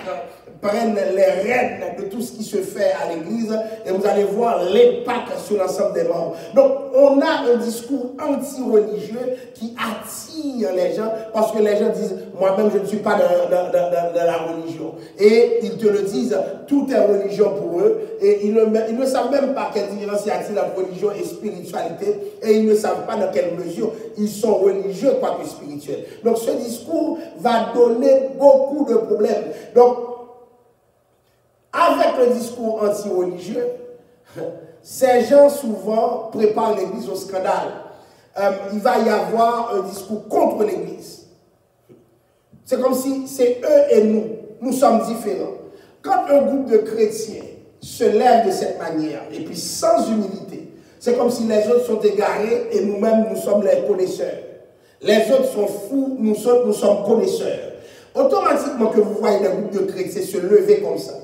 prennent les rênes de tout ce qui se fait à l'église et vous allez voir l'impact sur l'ensemble des membres. Donc, on a un discours anti-religieux qui attire les gens parce que les gens disent « moi-même, je ne suis pas dans la religion ». Et ils te le disent, tout est religion pour eux et ils ne savent même pas quelle différence y a-t-il entre religion et spiritualité et ils ne savent pas dans quelle mesure ils sont religieux quoique spirituels. Donc, ce discours va donner beaucoup de problèmes. Donc, avec le discours anti-religieux, ces gens souvent préparent l'Église au scandale. Il va y avoir un discours contre l'Église. C'est comme si c'est eux et nous. Nous sommes différents. Quand un groupe de chrétiens se lève de cette manière, et puis sans humilité, c'est comme si les autres sont égarés et nous-mêmes, nous sommes les connaisseurs. Les autres sont fous, nous sommes connaisseurs. Automatiquement que vous voyez des groupes de chrétiens se lever comme ça,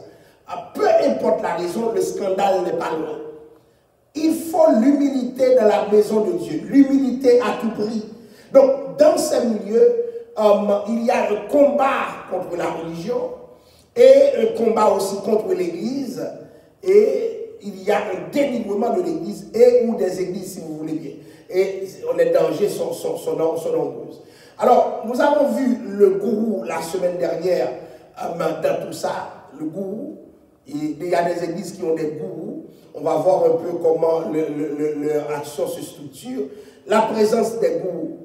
peu importe la raison, le scandale n'est pas loin. Il faut l'humilité dans la maison de Dieu, l'humilité à tout prix. Donc, dans ces milieux, il y a un combat contre la religion et un combat aussi contre l'Église et il y a un dénigrement de l'Église et ou des églises, si vous voulez bien. Et les dangers sont nombreux. Alors, nous avons vu le gourou la semaine dernière dans tout ça, le gourou. Il y a des églises qui ont des gourous. On va voir un peu comment leur action se structure. La présence des gourous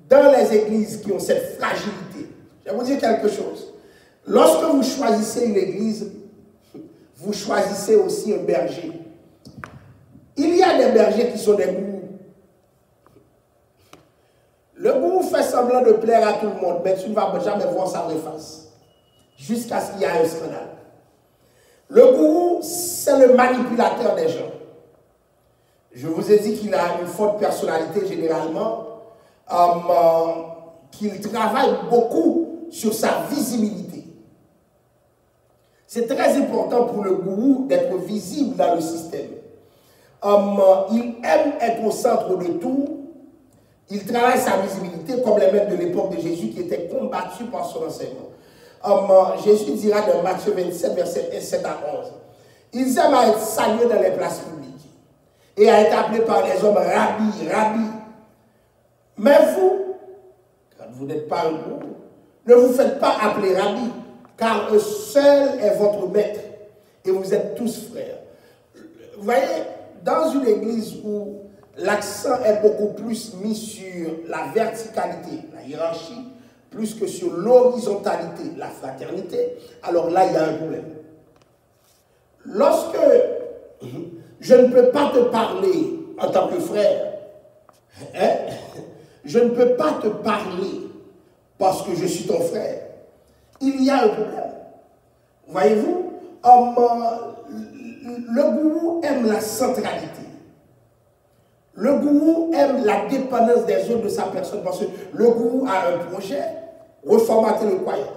dans les églises qui ont cette fragilité. Je vais vous dire quelque chose. Lorsque vous choisissez une église, vous choisissez aussi un berger. Il y a des bergers qui sont des gourous. Le gourou fait semblant de plaire à tout le monde, mais tu ne vas jamais voir sa vraie face. Jusqu'à ce qu'il y ait un scandale. Le gourou, c'est le manipulateur des gens. Je vous ai dit qu'il a une forte personnalité généralement, qu'il travaille beaucoup sur sa visibilité. C'est très important pour le gourou d'être visible dans le système. Il aime être au centre de tout. Il travaille sa visibilité comme les maîtres de l'époque de Jésus qui étaient combattus par son enseignement. Jésus dira dans Matthieu 27, versets 7 à 11. Ils aiment à être salués dans les places publiques et à être appelés par les hommes rabbi, rabbi. Mais vous, quand vous n'êtes pas un gourou, ne vous faites pas appeler rabbi, car un seul est votre maître et vous êtes tous frères. Vous voyez, dans une église où l'accent est beaucoup plus mis sur la verticalité, la hiérarchie, plus que sur l'horizontalité, la fraternité, alors là, il y a un problème. Lorsque je ne peux pas te parler en tant que frère, je ne peux pas te parler parce que je suis ton frère, il y a un problème. Voyez-vous, le gourou aime la centralité. Le gourou aime la dépendance des autres de sa personne parce que le gourou a un projet, reformater le croyant.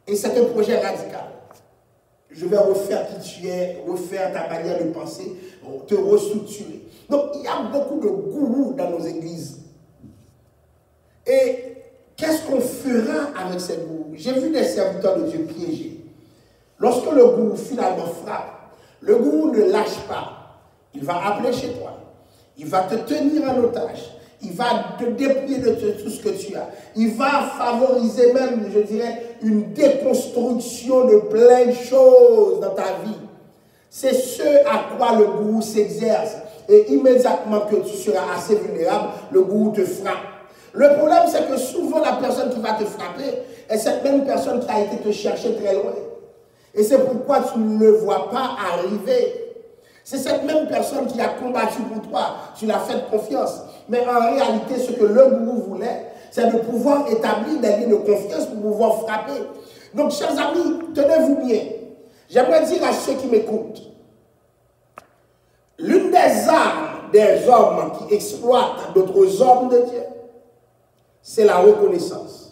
Et c'est un projet radical. Je vais refaire qui tu es, refaire ta manière de penser, te restructurer. Donc, il y a beaucoup de gourous dans nos églises. Et qu'est-ce qu'on fera avec ces gourous? J'ai vu des serviteurs de Dieu piégés. Lorsque le gourou finalement frappe, le gourou ne lâche pas. Il va appeler chez toi. Il va te tenir en otage. Il va te dépouiller de tout ce que tu as. Il va favoriser même, je dirais, une déconstruction de plein de choses dans ta vie. C'est ce à quoi le gourou s'exerce. Et immédiatement que tu seras assez vulnérable, le gourou te frappe. Le problème, c'est que souvent, la personne qui va te frapper est cette même personne qui a été te chercher très loin. Et c'est pourquoi tu ne le vois pas arriver. C'est cette même personne qui a combattu pour toi. Tu l'as fait confiance. Mais en réalité, ce que le gourou voulait, c'est de pouvoir établir des liens de confiance pour pouvoir frapper. Donc, chers amis, tenez-vous bien. J'aimerais dire à ceux qui m'écoutent, l'une des armes des hommes qui exploitent d'autres hommes de Dieu, c'est la reconnaissance.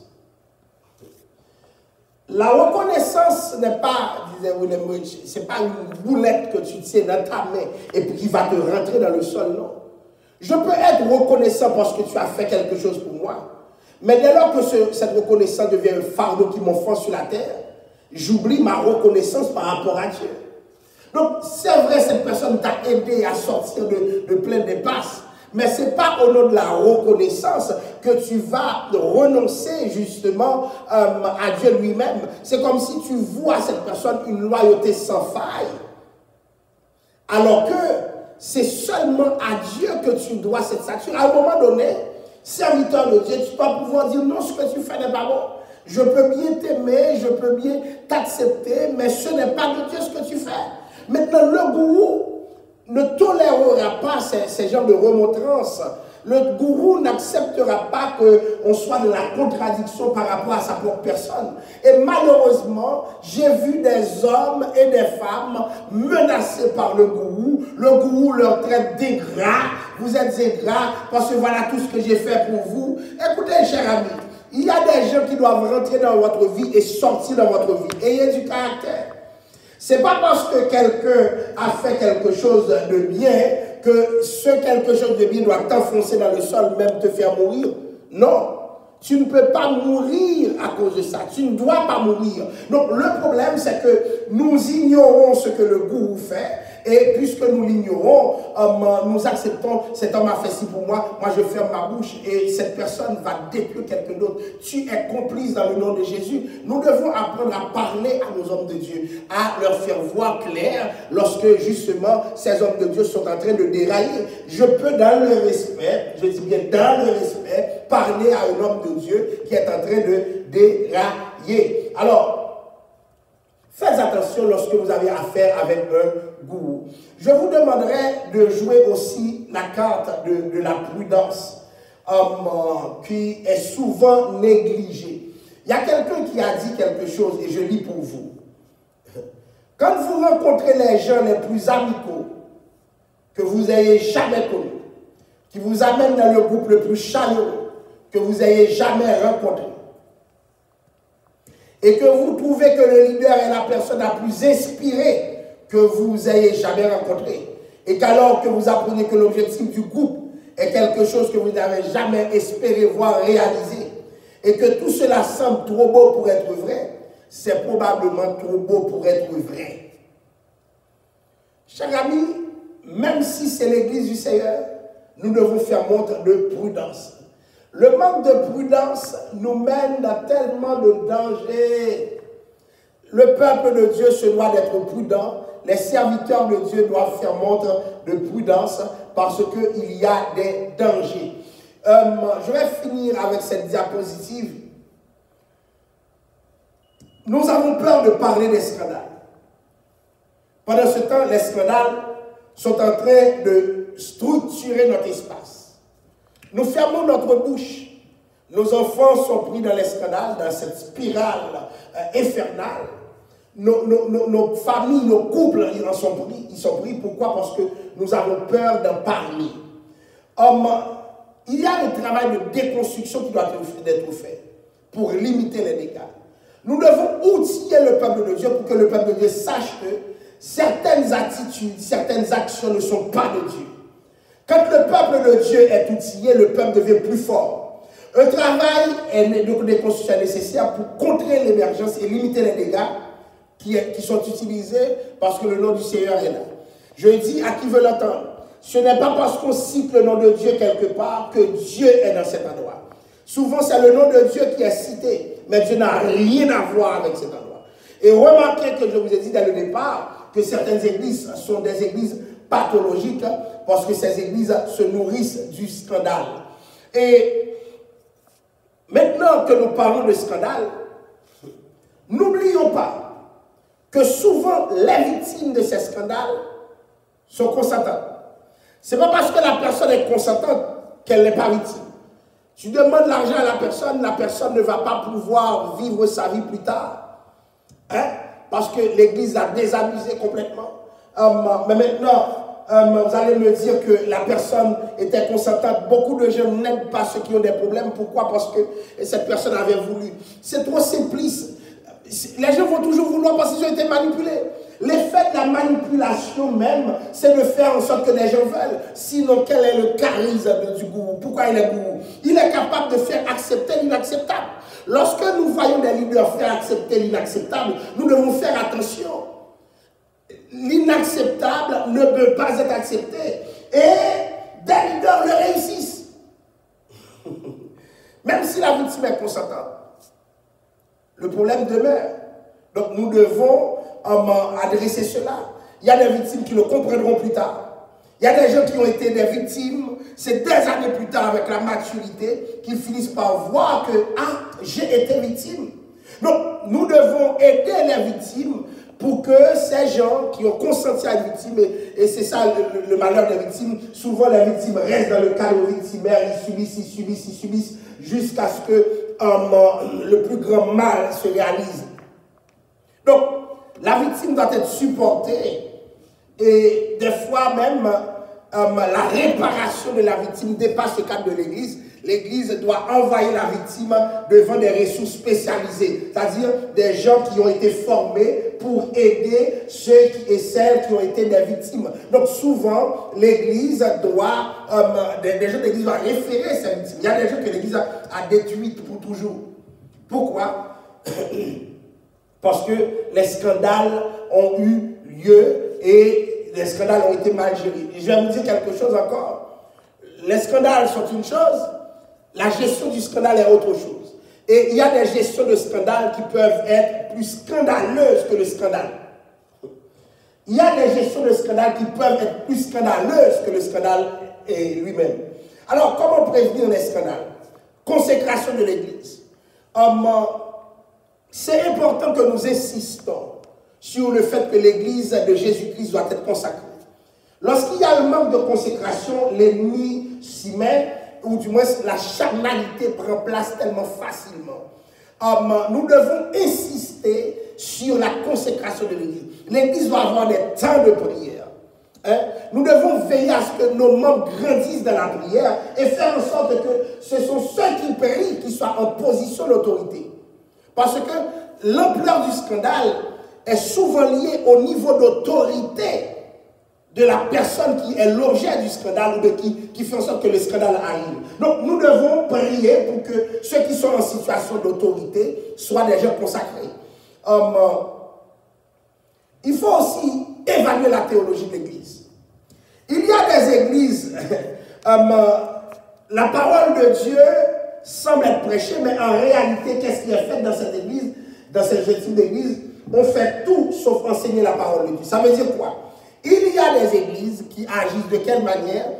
La reconnaissance n'est pas, disait William Rich, c'est pas une boulette que tu tiens dans ta main et puis qui va te rentrer dans le sol, non. Je peux être reconnaissant parce que tu as fait quelque chose pour moi, mais dès lors que cette reconnaissance devient un fardeau qui m'enfonce sur la terre, j'oublie ma reconnaissance par rapport à Dieu. Donc, c'est vrai, cette personne t'a aidé à sortir de plein dépasses, mais ce n'est pas au nom de la reconnaissance que tu vas renoncer justement à Dieu lui-même. C'est comme si tu voues à cette personne une loyauté sans faille. Alors que c'est seulement à Dieu que tu dois cette stature. À un moment donné, serviteur de Dieu, tu vas pouvoir dire non, ce que tu fais n'est pas bon. Je peux bien t'aimer, je peux bien t'accepter, mais ce n'est pas de Dieu ce que tu fais. Maintenant, le gourou ne tolérera pas ces genres de remontrances. Le gourou n'acceptera pas qu'on soit de la contradiction par rapport à sa propre personne. Et malheureusement, j'ai vu des hommes et des femmes menacés par le gourou. Le gourou leur traite d'ingrats. Vous êtes ingrats parce que voilà tout ce que j'ai fait pour vous. Écoutez, chers amis, il y a des gens qui doivent rentrer dans votre vie et sortir dans votre vie. Ayez du caractère. C'est pas parce que quelqu'un a fait quelque chose de bien que ce quelque chose de bien doit t'enfoncer dans le sol, même te faire mourir. Non, tu ne peux pas mourir à cause de ça. Tu ne dois pas mourir. Donc le problème, c'est que nous ignorons ce que le gourou fait. Et puisque nous l'ignorons, nous acceptons, cet homme a fait ci pour moi, moi je ferme ma bouche et cette personne va détruire quelqu'un d'autre. Tu es complice dans le nom de Jésus. Nous devons apprendre à parler à nos hommes de Dieu, à leur faire voir clair lorsque justement ces hommes de Dieu sont en train de dérailler. Je peux dans le respect, je dis bien dans le respect, parler à un homme de Dieu qui est en train de dérailler. Alors, Faites attention lorsque vous avez affaire avec un gourou. Je vous demanderai de jouer aussi la carte de la prudence qui est souvent négligée. Il y a quelqu'un qui a dit quelque chose et je lis pour vous. Quand vous rencontrez les gens les plus amicaux que vous ayez jamais connus, qui vous amènent dans le groupe le plus chaleureux que vous ayez jamais rencontré, et que vous trouvez que le leader est la personne la plus inspirée que vous ayez jamais rencontrée, et qu'alors que vous apprenez que l'objectif du groupe est quelque chose que vous n'avez jamais espéré voir réaliser, et que tout cela semble trop beau pour être vrai, c'est probablement trop beau pour être vrai. Chers amis, même si c'est l'église du Seigneur, nous devons faire montre de prudence. Le manque de prudence nous mène dans tellement de dangers. Le peuple de Dieu se doit d'être prudent. Les serviteurs de Dieu doivent faire montre de prudence parce qu'il y a des dangers. Je vais finir avec cette diapositive. Nous avons peur de parler des scandales. Pendant ce temps, les scandales sont en train de structurer notre espace. Nous fermons notre bouche. Nos enfants sont pris dans les scandales, dans cette spirale infernale. Nos familles, nos couples, ils sont pris. Pourquoi? Parce que nous avons peur d'en parler. Il y a un travail de déconstruction qui doit être fait pour limiter les dégâts. Nous devons outiller le peuple de Dieu pour que le peuple de Dieu sache que certaines attitudes, certaines actions ne sont pas de Dieu. Quand le peuple de Dieu est outillé, le peuple devient plus fort. Un travail de déconstruction est nécessaire pour contrer l'émergence et limiter les dégâts qui sont utilisés parce que le nom du Seigneur est là. Je dis à qui veut l'entendre, ce n'est pas parce qu'on cite le nom de Dieu quelque part que Dieu est dans cet endroit. Souvent, c'est le nom de Dieu qui est cité, mais Dieu n'a rien à voir avec cet endroit. Et remarquez que je vous ai dit dès le départ que certaines églises sont des églises pathologiques parce que ces églises se nourrissent du scandale. Et maintenant que nous parlons de scandale, n'oublions pas que souvent les victimes de ces scandales sont consentantes. Ce n'est pas parce que la personne est consentante qu'elle n'est pas victime. Tu demandes l'argent à la personne ne va pas pouvoir vivre sa vie plus tard. Hein? Parce que l'Église l'a désabusé complètement. Mais maintenant, vous allez me dire que la personne était consentante. Beaucoup de gens n'aident pas ceux qui ont des problèmes. Pourquoi? Parce que cette personne avait voulu. C'est trop simpliste. Les gens vont toujours vouloir parce qu'ils ont été manipulés. L'effet de la manipulation même, c'est de faire en sorte que les gens veulent. Sinon, quel est le charisme du gourou? Pourquoi il est gourou? Il est capable de faire accepter l'inacceptable. Lorsque nous voyons des leaders faire accepter l'inacceptable, nous devons faire attention. L'inacceptable ne peut pas être accepté. Et des leaders le réussissent. Même si la victime est consentante, le problème demeure. Donc nous devons adresser cela. Il y a des victimes qui le comprendront plus tard. Il y a des gens qui ont été des victimes, c'est des années plus tard avec la maturité, qu'ils finissent par voir que « Ah, j'ai été victime ». Donc nous devons aider les victimes pour que ces gens qui ont consenti à être victimes, et c'est ça le malheur des victimes, souvent les victimes restent dans le cadre victimaire, ils subissent, jusqu'à ce que le plus grand mal se réalise. Donc, la victime doit être supportée et des fois même la réparation de la victime dépasse le cadre de l'Église. L'Église doit envoyer la victime devant des ressources spécialisées, c'est-à-dire des gens qui ont été formés pour aider ceux et celles qui ont été des victimes. Donc souvent, l'Église doit, des gens de l'Église doivent référer ces victimes. Il y a des gens que l'Église a détruites pour toujours. Pourquoi? Parce que les scandales ont eu lieu et les scandales ont été mal gérés. Je vais vous dire quelque chose encore. Les scandales sont une chose, la gestion du scandale est autre chose. Et il y a des gestions de scandales qui peuvent être plus scandaleuses que le scandale. Il y a des gestions de scandales qui peuvent être plus scandaleuses que le scandale lui-même. Alors, comment prévenir les scandales? Consécration de l'Église. C'est important que nous insistons sur le fait que l'Église de Jésus-Christ doit être consacrée. Lorsqu'il y a un manque de consécration, l'ennemi s'y met, ou du moins la charnalité prend place tellement facilement. Nous devons insister sur la consécration de l'Église. L'Église doit avoir des temps de prière. Nous devons veiller à ce que nos membres grandissent dans la prière et faire en sorte que ce sont ceux qui prient qui soient en position d'autorité. Parce que l'ampleur du scandale est souvent liée au niveau d'autorité de la personne qui est l'objet du scandale ou qui fait en sorte que le scandale arrive. Donc nous devons prier pour que ceux qui sont en situation d'autorité soient des gens consacrés. Il faut aussi évaluer la théologie de l'Église. Il y a des églises, la parole de Dieu semble être prêchée, mais en réalité, qu'est-ce qui est fait dans cette église, dans cette type d'église? On fait tout sauf enseigner la parole de Dieu. Ça veut dire quoi? Il y a des églises qui agissent de quelle manière?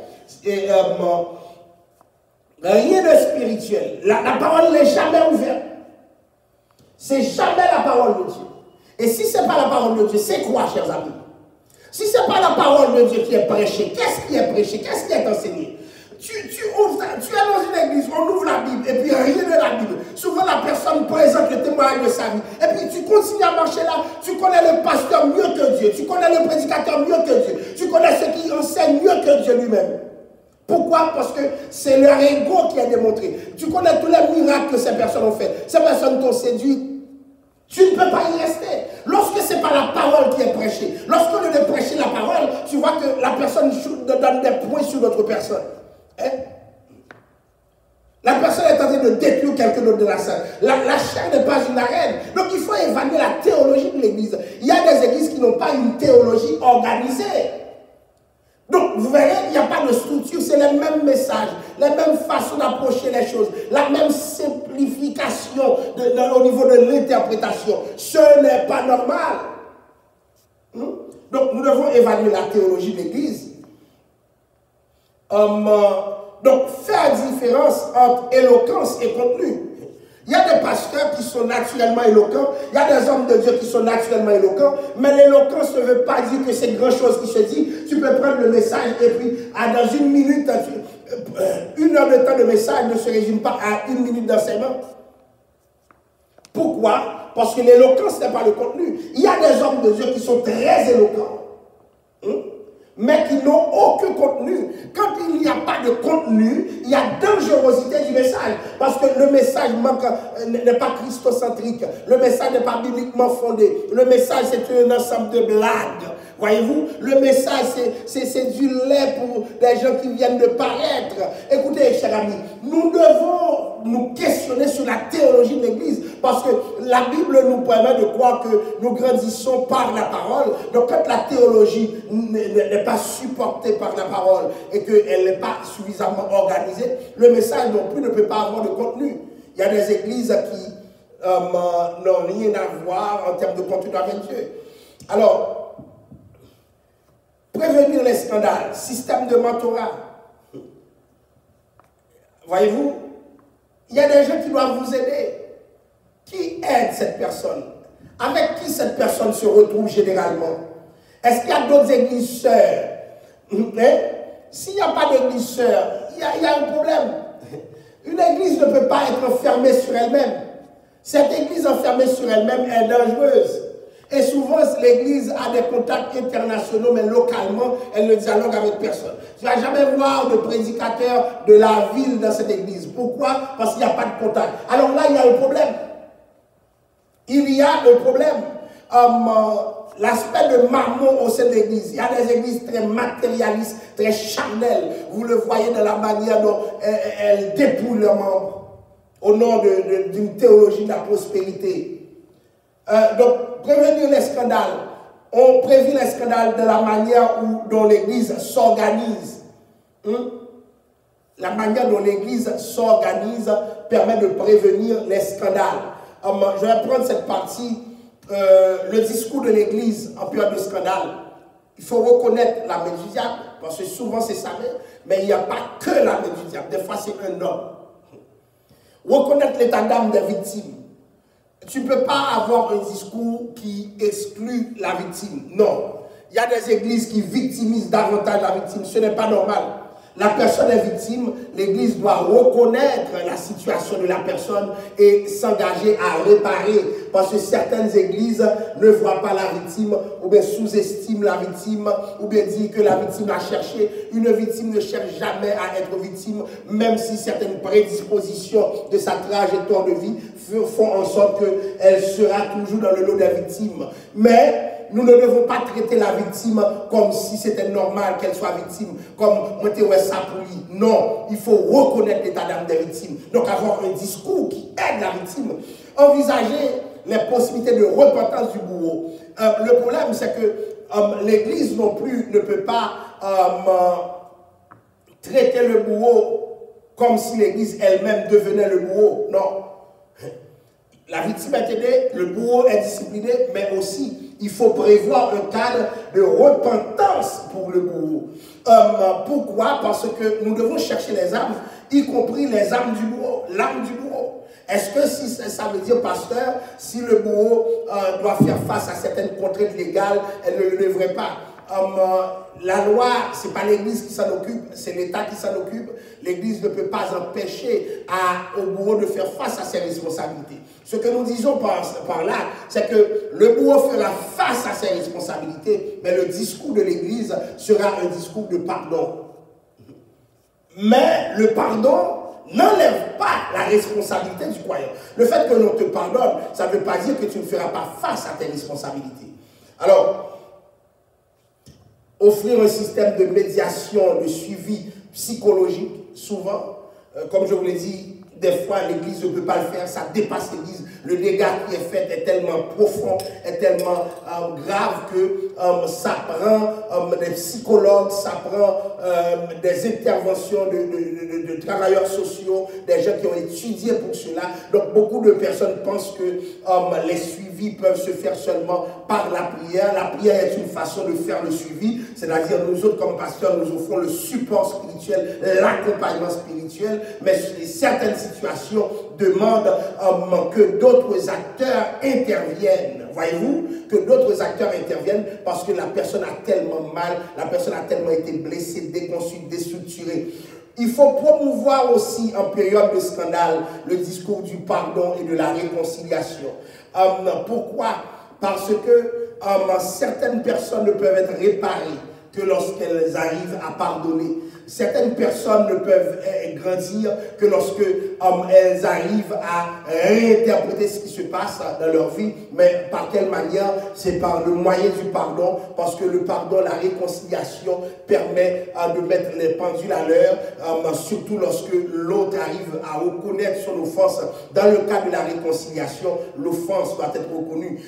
Rien de spirituel. La parole n'est jamais ouverte. C'est jamais la parole de Dieu. Et si ce n'est pas la parole de Dieu, c'est quoi, chers amis? Si ce n'est pas la parole de Dieu qui est prêchée, qu'est-ce qui est prêché? Qu'est-ce qui est enseigné? Tu es dans une église, on ouvre la Bible, et puis rien de la Bible. Souvent, la personne présente le témoignage de sa vie. Et puis, tu continues à marcher là, tu connais le pasteur mieux que Dieu, tu connais le prédicateur mieux que Dieu, tu connais ceux qui enseignent mieux que Dieu lui-même. Pourquoi? Parce que c'est leur ego qui est démontré. Tu connais tous les miracles que ces personnes ont fait. Ces personnes t'ont séduit. Tu ne peux pas y rester. Lorsque ce n'est pas la parole qui est prêchée, lorsqu'on lieu de prêcher la parole, tu vois que la personne donne des points sur d'autres personnes. La personne est en train de détruire quelqu'un d'autre de la salle. La chair n'est pas une arène. Donc il faut évaluer la théologie de l'Église. Il y a des églises qui n'ont pas une théologie organisée. Donc vous verrez, il n'y a pas de structure, c'est les mêmes messages, les mêmes façons d'approcher les choses, la même simplification au niveau de l'interprétation. Ce n'est pas normal. Donc nous devons évaluer la théologie de l'Église. Donc faire différence entre éloquence et contenu. Il y a des pasteurs qui sont naturellement éloquents, il y a des hommes de Dieu qui sont naturellement éloquents, mais l'éloquence ne veut pas dire que c'est grand chose qui se dit. Tu peux prendre le message et puis dans une minute, 1 heure de temps de message ne se résume pas à 1 minute d'enseignement. Pourquoi? Parce que l'éloquence n'est pas le contenu. Il y a des hommes de Dieu qui sont très éloquents, mais qui n'ont aucun contenu. Quand il n'y a pas de contenu, il y a dangerosité du message. Parce que le message n'est pas christocentrique. Le message n'est pas bibliquement fondé. Le message, c'est un ensemble de blagues. Voyez-vous, le message, c'est du lait pour des gens qui viennent de paraître. Écoutez, chers amis, nous devons nous questionner sur la théologie de l'Église. Parce que la Bible nous permet de croire que nous grandissons par la parole. Donc, quand la théologie n'est pas supportée par la parole et qu'elle n'est pas suffisamment organisée, le message non plus ne peut pas avoir de contenu. Il y a des églises qui n'ont rien à voir en termes de contenu avec Dieu. Alors, prévenir les scandales, système de mentorat. Voyez-vous, il y a des gens qui doivent vous aider. Qui aide cette personne? Avec qui cette personne se retrouve généralement? Est-ce qu'il y a d'autres églises sœurs? S'il n'y a pas d'église sœur, il y a un problème. Une église ne peut pas être enfermée sur elle-même. Cette église enfermée sur elle-même est dangereuse. Et souvent, l'église a des contacts internationaux, mais localement, elle ne dialogue avec personne. Tu ne vas jamais voir de prédicateur de la ville dans cette église. Pourquoi? Parce qu'il n'y a pas de contact. Alors là, il y a un problème. Il y a un problème. L'aspect de mammon au sein de l'église. Il y a des églises très matérialistes, très charnelles. Vous le voyez dans la manière dont elles dépouillent leurs membres au nom d'une théologie de la prospérité. Donc, prévenir les scandales. On prévient les scandales de la manière dont l'Église s'organise. La manière dont l'Église s'organise permet de prévenir les scandales. Je vais prendre cette partie, le discours de l'Église en période de scandale. Il faut reconnaître la main du diable, parce que souvent c'est sa main, mais il n'y a pas que la main du diable. Des fois, c'est un homme. Reconnaître l'état d'âme des victimes. Tu ne peux pas avoir un discours qui exclut la victime. Non. Il y a des églises qui victimisent davantage la victime. Ce n'est pas normal. La personne est victime, l'église doit reconnaître la situation de la personne et s'engager à réparer. Parce que certaines églises ne voient pas la victime ou bien sous-estiment la victime ou bien disent que la victime l'a cherché. Une victime ne cherche jamais à être victime, même si certaines prédispositions de sa trajectoire de vie font en sorte qu'elle sera toujours dans le lot des victimes. Mais nous ne devons pas traiter la victime comme si c'était normal qu'elle soit victime, comme moi ça pour lui. Non, il faut reconnaître l'état d'âme des victimes. Donc avoir un discours qui aide la victime. Envisager les possibilités de repentance du bourreau. Le problème, c'est que l'Église non plus ne peut pas traiter le bourreau comme si l'Église elle-même devenait le bourreau. Non. La victime est aidée, le bourreau est discipliné, mais aussi il faut prévoir un cadre de repentance pour le bourreau. Pourquoi? Parce que nous devons chercher les armes, y compris les armes du bourreau, l'arme du bourreau. Est-ce que si ça veut dire, pasteur, si le bourreau doit faire face à certaines contraintes légales, elle ne le devrait pas? La loi, ce n'est pas l'Église qui s'en occupe, c'est l'État qui s'en occupe. L'Église ne peut pas empêcher au bourreau de faire face à ses responsabilités. Ce que nous disons par là, c'est que le bourreau fera face à ses responsabilités, mais le discours de l'Église sera un discours de pardon. Mais le pardon n'enlève pas la responsabilité du croyant. Le fait que l'on te pardonne, ça ne veut pas dire que tu ne feras pas face à tes responsabilités. Alors, offrir un système de médiation, de suivi psychologique, souvent, comme je vous l'ai dit, des fois l'Église ne peut pas le faire, ça dépasse l'Église. Le dégât qui est fait est tellement profond, est tellement grave que ça prend des psychologues, ça prend des interventions de travailleurs sociaux, des gens qui ont étudié pour cela. Donc beaucoup de personnes pensent que les suivis peuvent se faire seulement par la prière. La prière est une façon de faire le suivi, c'est-à-dire nous autres comme pasteurs, nous offrons le support spirituel, l'accompagnement spirituel, mais certaines situations demandent que d'autres acteurs interviennent. Voyez-vous, que d'autres acteurs interviennent parce que la personne a tellement mal, la personne a tellement été blessée, déconçue, déstructurée. Il faut promouvoir aussi en période de scandale le discours du pardon et de la réconciliation. Pourquoi? Parce que certaines personnes ne peuvent être réparées que lorsqu'elles arrivent à pardonner. Certaines personnes ne peuvent grandir que lorsque elles arrivent à réinterpréter ce qui se passe dans leur vie. Mais par quelle manière? C'est par le moyen du pardon, parce que le pardon, la réconciliation permet de mettre les pendules à l'heure, surtout lorsque l'autre arrive à reconnaître son offense. Dans le cas de la réconciliation, l'offense doit être reconnue.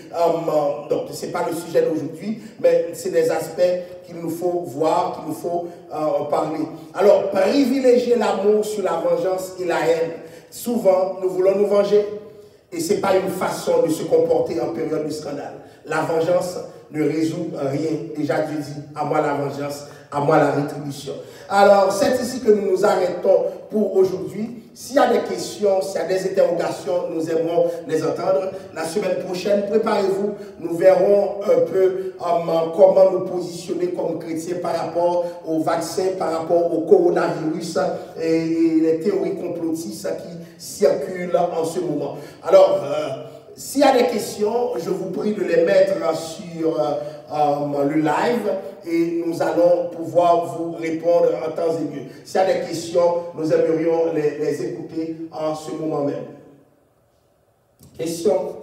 Donc ce n'est pas le sujet d'aujourd'hui, mais c'est des aspects qu'il nous faut voir, qu'il nous faut parler. Alors, privilégier l'amour sur la vengeance et la haine. Souvent, nous voulons nous venger et ce n'est pas une façon de se comporter en période de scandale. La vengeance ne résout rien. Déjà, Dieu dit, à moi la vengeance, à moi la rétribution. Alors, c'est ici que nous nous arrêtons pour aujourd'hui. S'il y a des questions, s'il y a des interrogations, nous aimerons les entendre. La semaine prochaine, préparez-vous. Nous verrons un peu comment nous positionner comme chrétiens par rapport au vaccin, par rapport au coronavirus et les théories complotistes qui circulent en ce moment. Alors, s'il y a des questions, je vous prie de les mettre sur le live et nous allons pouvoir vous répondre en temps et lieu. S'il y a des questions, nous aimerions les écouter en ce moment même. Questions?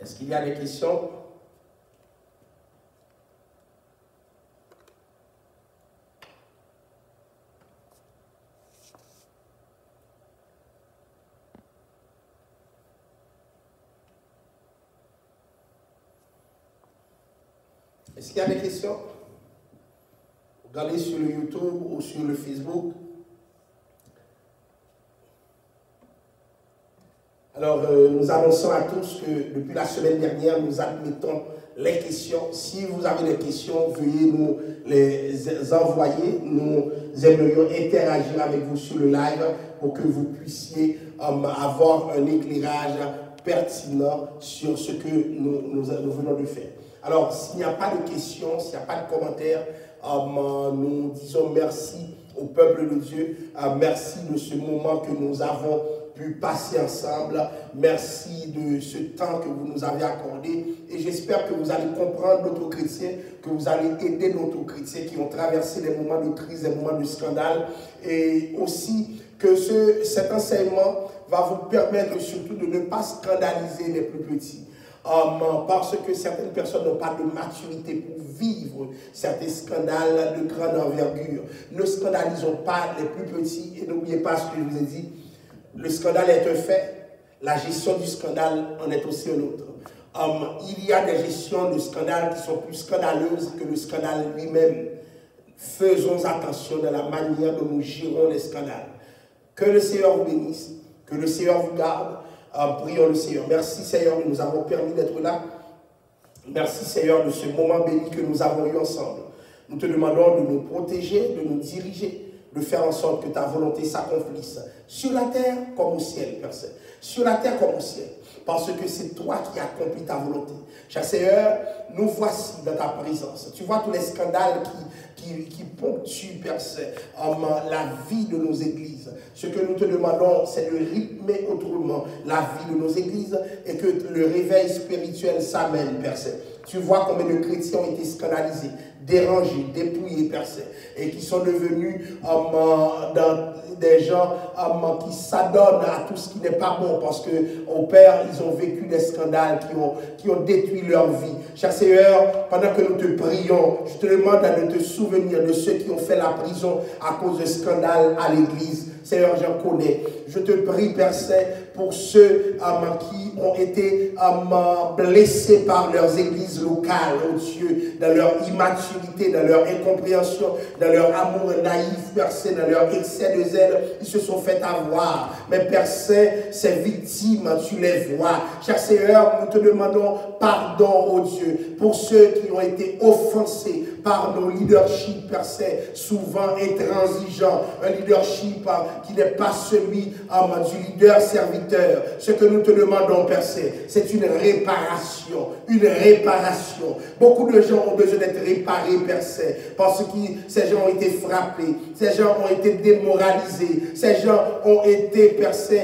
Est-ce qu'il y a des questions? Est-ce qu'il y a des questions? Regardez sur le YouTube ou sur le Facebook. Alors, nous annonçons à tous que depuis la semaine dernière, nous admettons les questions. Si vous avez des questions, veuillez nous les envoyer. Nous aimerions interagir avec vous sur le live pour que vous puissiez avoir un éclairage pertinent sur ce que nous venons de faire. Alors, s'il n'y a pas de questions, s'il n'y a pas de commentaires, nous disons merci au peuple de Dieu. Merci de ce moment que nous avons pu passer ensemble. Merci de ce temps que vous nous avez accordé. Et j'espère que vous allez comprendre d'autres chrétiens, que vous allez aider d'autres chrétiens qui ont traversé des moments de crise, des moments de scandale. Et aussi que cet enseignement va vous permettre surtout de ne pas scandaliser les plus petits. Parce que certaines personnes n'ont pas de maturité pour vivre certains scandales de grande envergure. Ne scandalisons pas les plus petits et n'oubliez pas ce que je vous ai dit. Le scandale est un fait, la gestion du scandale en est aussi un autre. Il y a des gestions de scandale qui sont plus scandaleuses que le scandale lui-même. Faisons attention dans la manière dont nous gérons les scandales. Que le Seigneur vous bénisse, que le Seigneur vous garde. Prions le Seigneur. Merci Seigneur de nous avoir permis d'être là. Merci Seigneur de ce moment béni que nous avons eu ensemble. Nous te demandons de nous protéger, de nous diriger, de faire en sorte que ta volonté s'accomplisse sur la terre comme au ciel, Père Saint. Sur la terre comme au ciel. Parce que c'est toi qui accomplis ta volonté. Cher Seigneur, nous voici dans ta présence. Tu vois tous les scandales qui ponctuent, Père Saint, la vie de nos églises. Ce que nous te demandons, c'est de rythmer autrement la vie de nos églises et que le réveil spirituel s'amène, Père Saint. Tu vois combien de chrétiens ont été scandalisés, dérangés, dépouillés, Père Saint, et qui sont devenus des gens qui s'adonnent à tout ce qui n'est pas bon parce que, au Père, ils ont vécu des scandales qui ont détruit leur vie. Cher Seigneur, pendant que nous te prions, je te demande de te souvenir de ceux qui ont fait la prison à cause de scandales à l'église. Seigneur, j'en connais. Je te prie, Père Saint, pour ceux qui ont été blessés par leurs églises locales, oh Dieu, dans leur immaturité, dans leur incompréhension, dans leur amour naïf, Père Saint, dans leur excès de zèle, ils se sont fait avoir. Mais Père Saint, ces victimes, tu les vois. Cher Seigneur, nous te demandons pardon, oh Dieu, pour ceux qui ont été offensés par nos leaderships, Père Saint, souvent intransigeants, un leadership qui n'est pas celui du leader serviteur. Ce que nous te demandons, Père Saint, c'est une réparation, une réparation. Beaucoup de gens ont besoin d'être réparés, Père Saint, parce que ces gens ont été frappés, ces gens ont été démoralisés, ces gens ont été, Père Saint,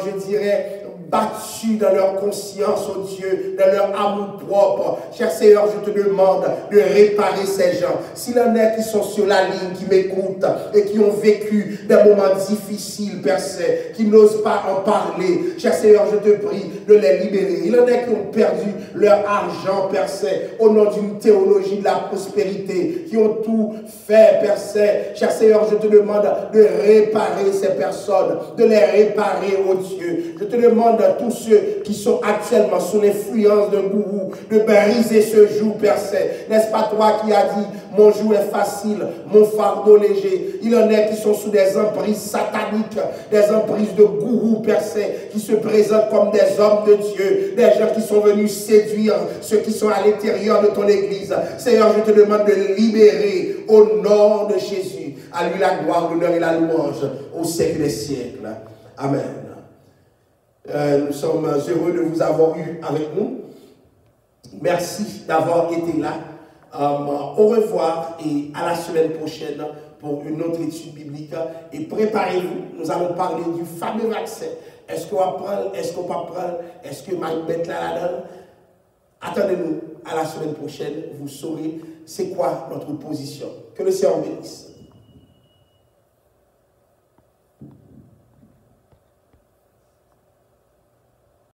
je dirais, battus dans leur conscience, oh Dieu, dans leur amour propre. Cher Seigneur, je te demande de réparer ces gens. S'il y en a qui sont sur la ligne, qui m'écoutent et qui ont vécu des moments difficiles, Père Saint, qui n'osent pas en parler, cher Seigneur, je te prie de les libérer. Il y en a qui ont perdu leur argent, Père Saint, au nom d'une théologie de la prospérité, qui ont tout fait, Père Saint. Cher Seigneur, je te demande de réparer ces personnes, de les réparer, oh Dieu. Je te demande à tous ceux qui sont actuellement sous l'influence d'un gourou de briser ce joug, Père Saint. N'est-ce pas toi qui as dit, mon joug est facile, mon fardeau léger. Il y en a qui sont sous des emprises sataniques, des emprises de gourous, Père Saint, qui se présentent comme des hommes de Dieu, des gens qui sont venus séduire ceux qui sont à l'intérieur de ton église. Seigneur, je te demande de libérer au nom de Jésus. À lui la gloire, l'honneur et la louange au siècle des siècles. Amen. Nous sommes heureux de vous avoir eu avec nous. Merci d'avoir été là. Au revoir et à la semaine prochaine pour une autre étude biblique. Et préparez-vous, nous allons parler du fameux vaccin. Est-ce qu'on va prendre, est-ce qu'on va prendre, est-ce que Mike Bett là-dedans? Attendez-nous à la semaine prochaine, vous saurez c'est quoi notre position. Que le Seigneur bénisse.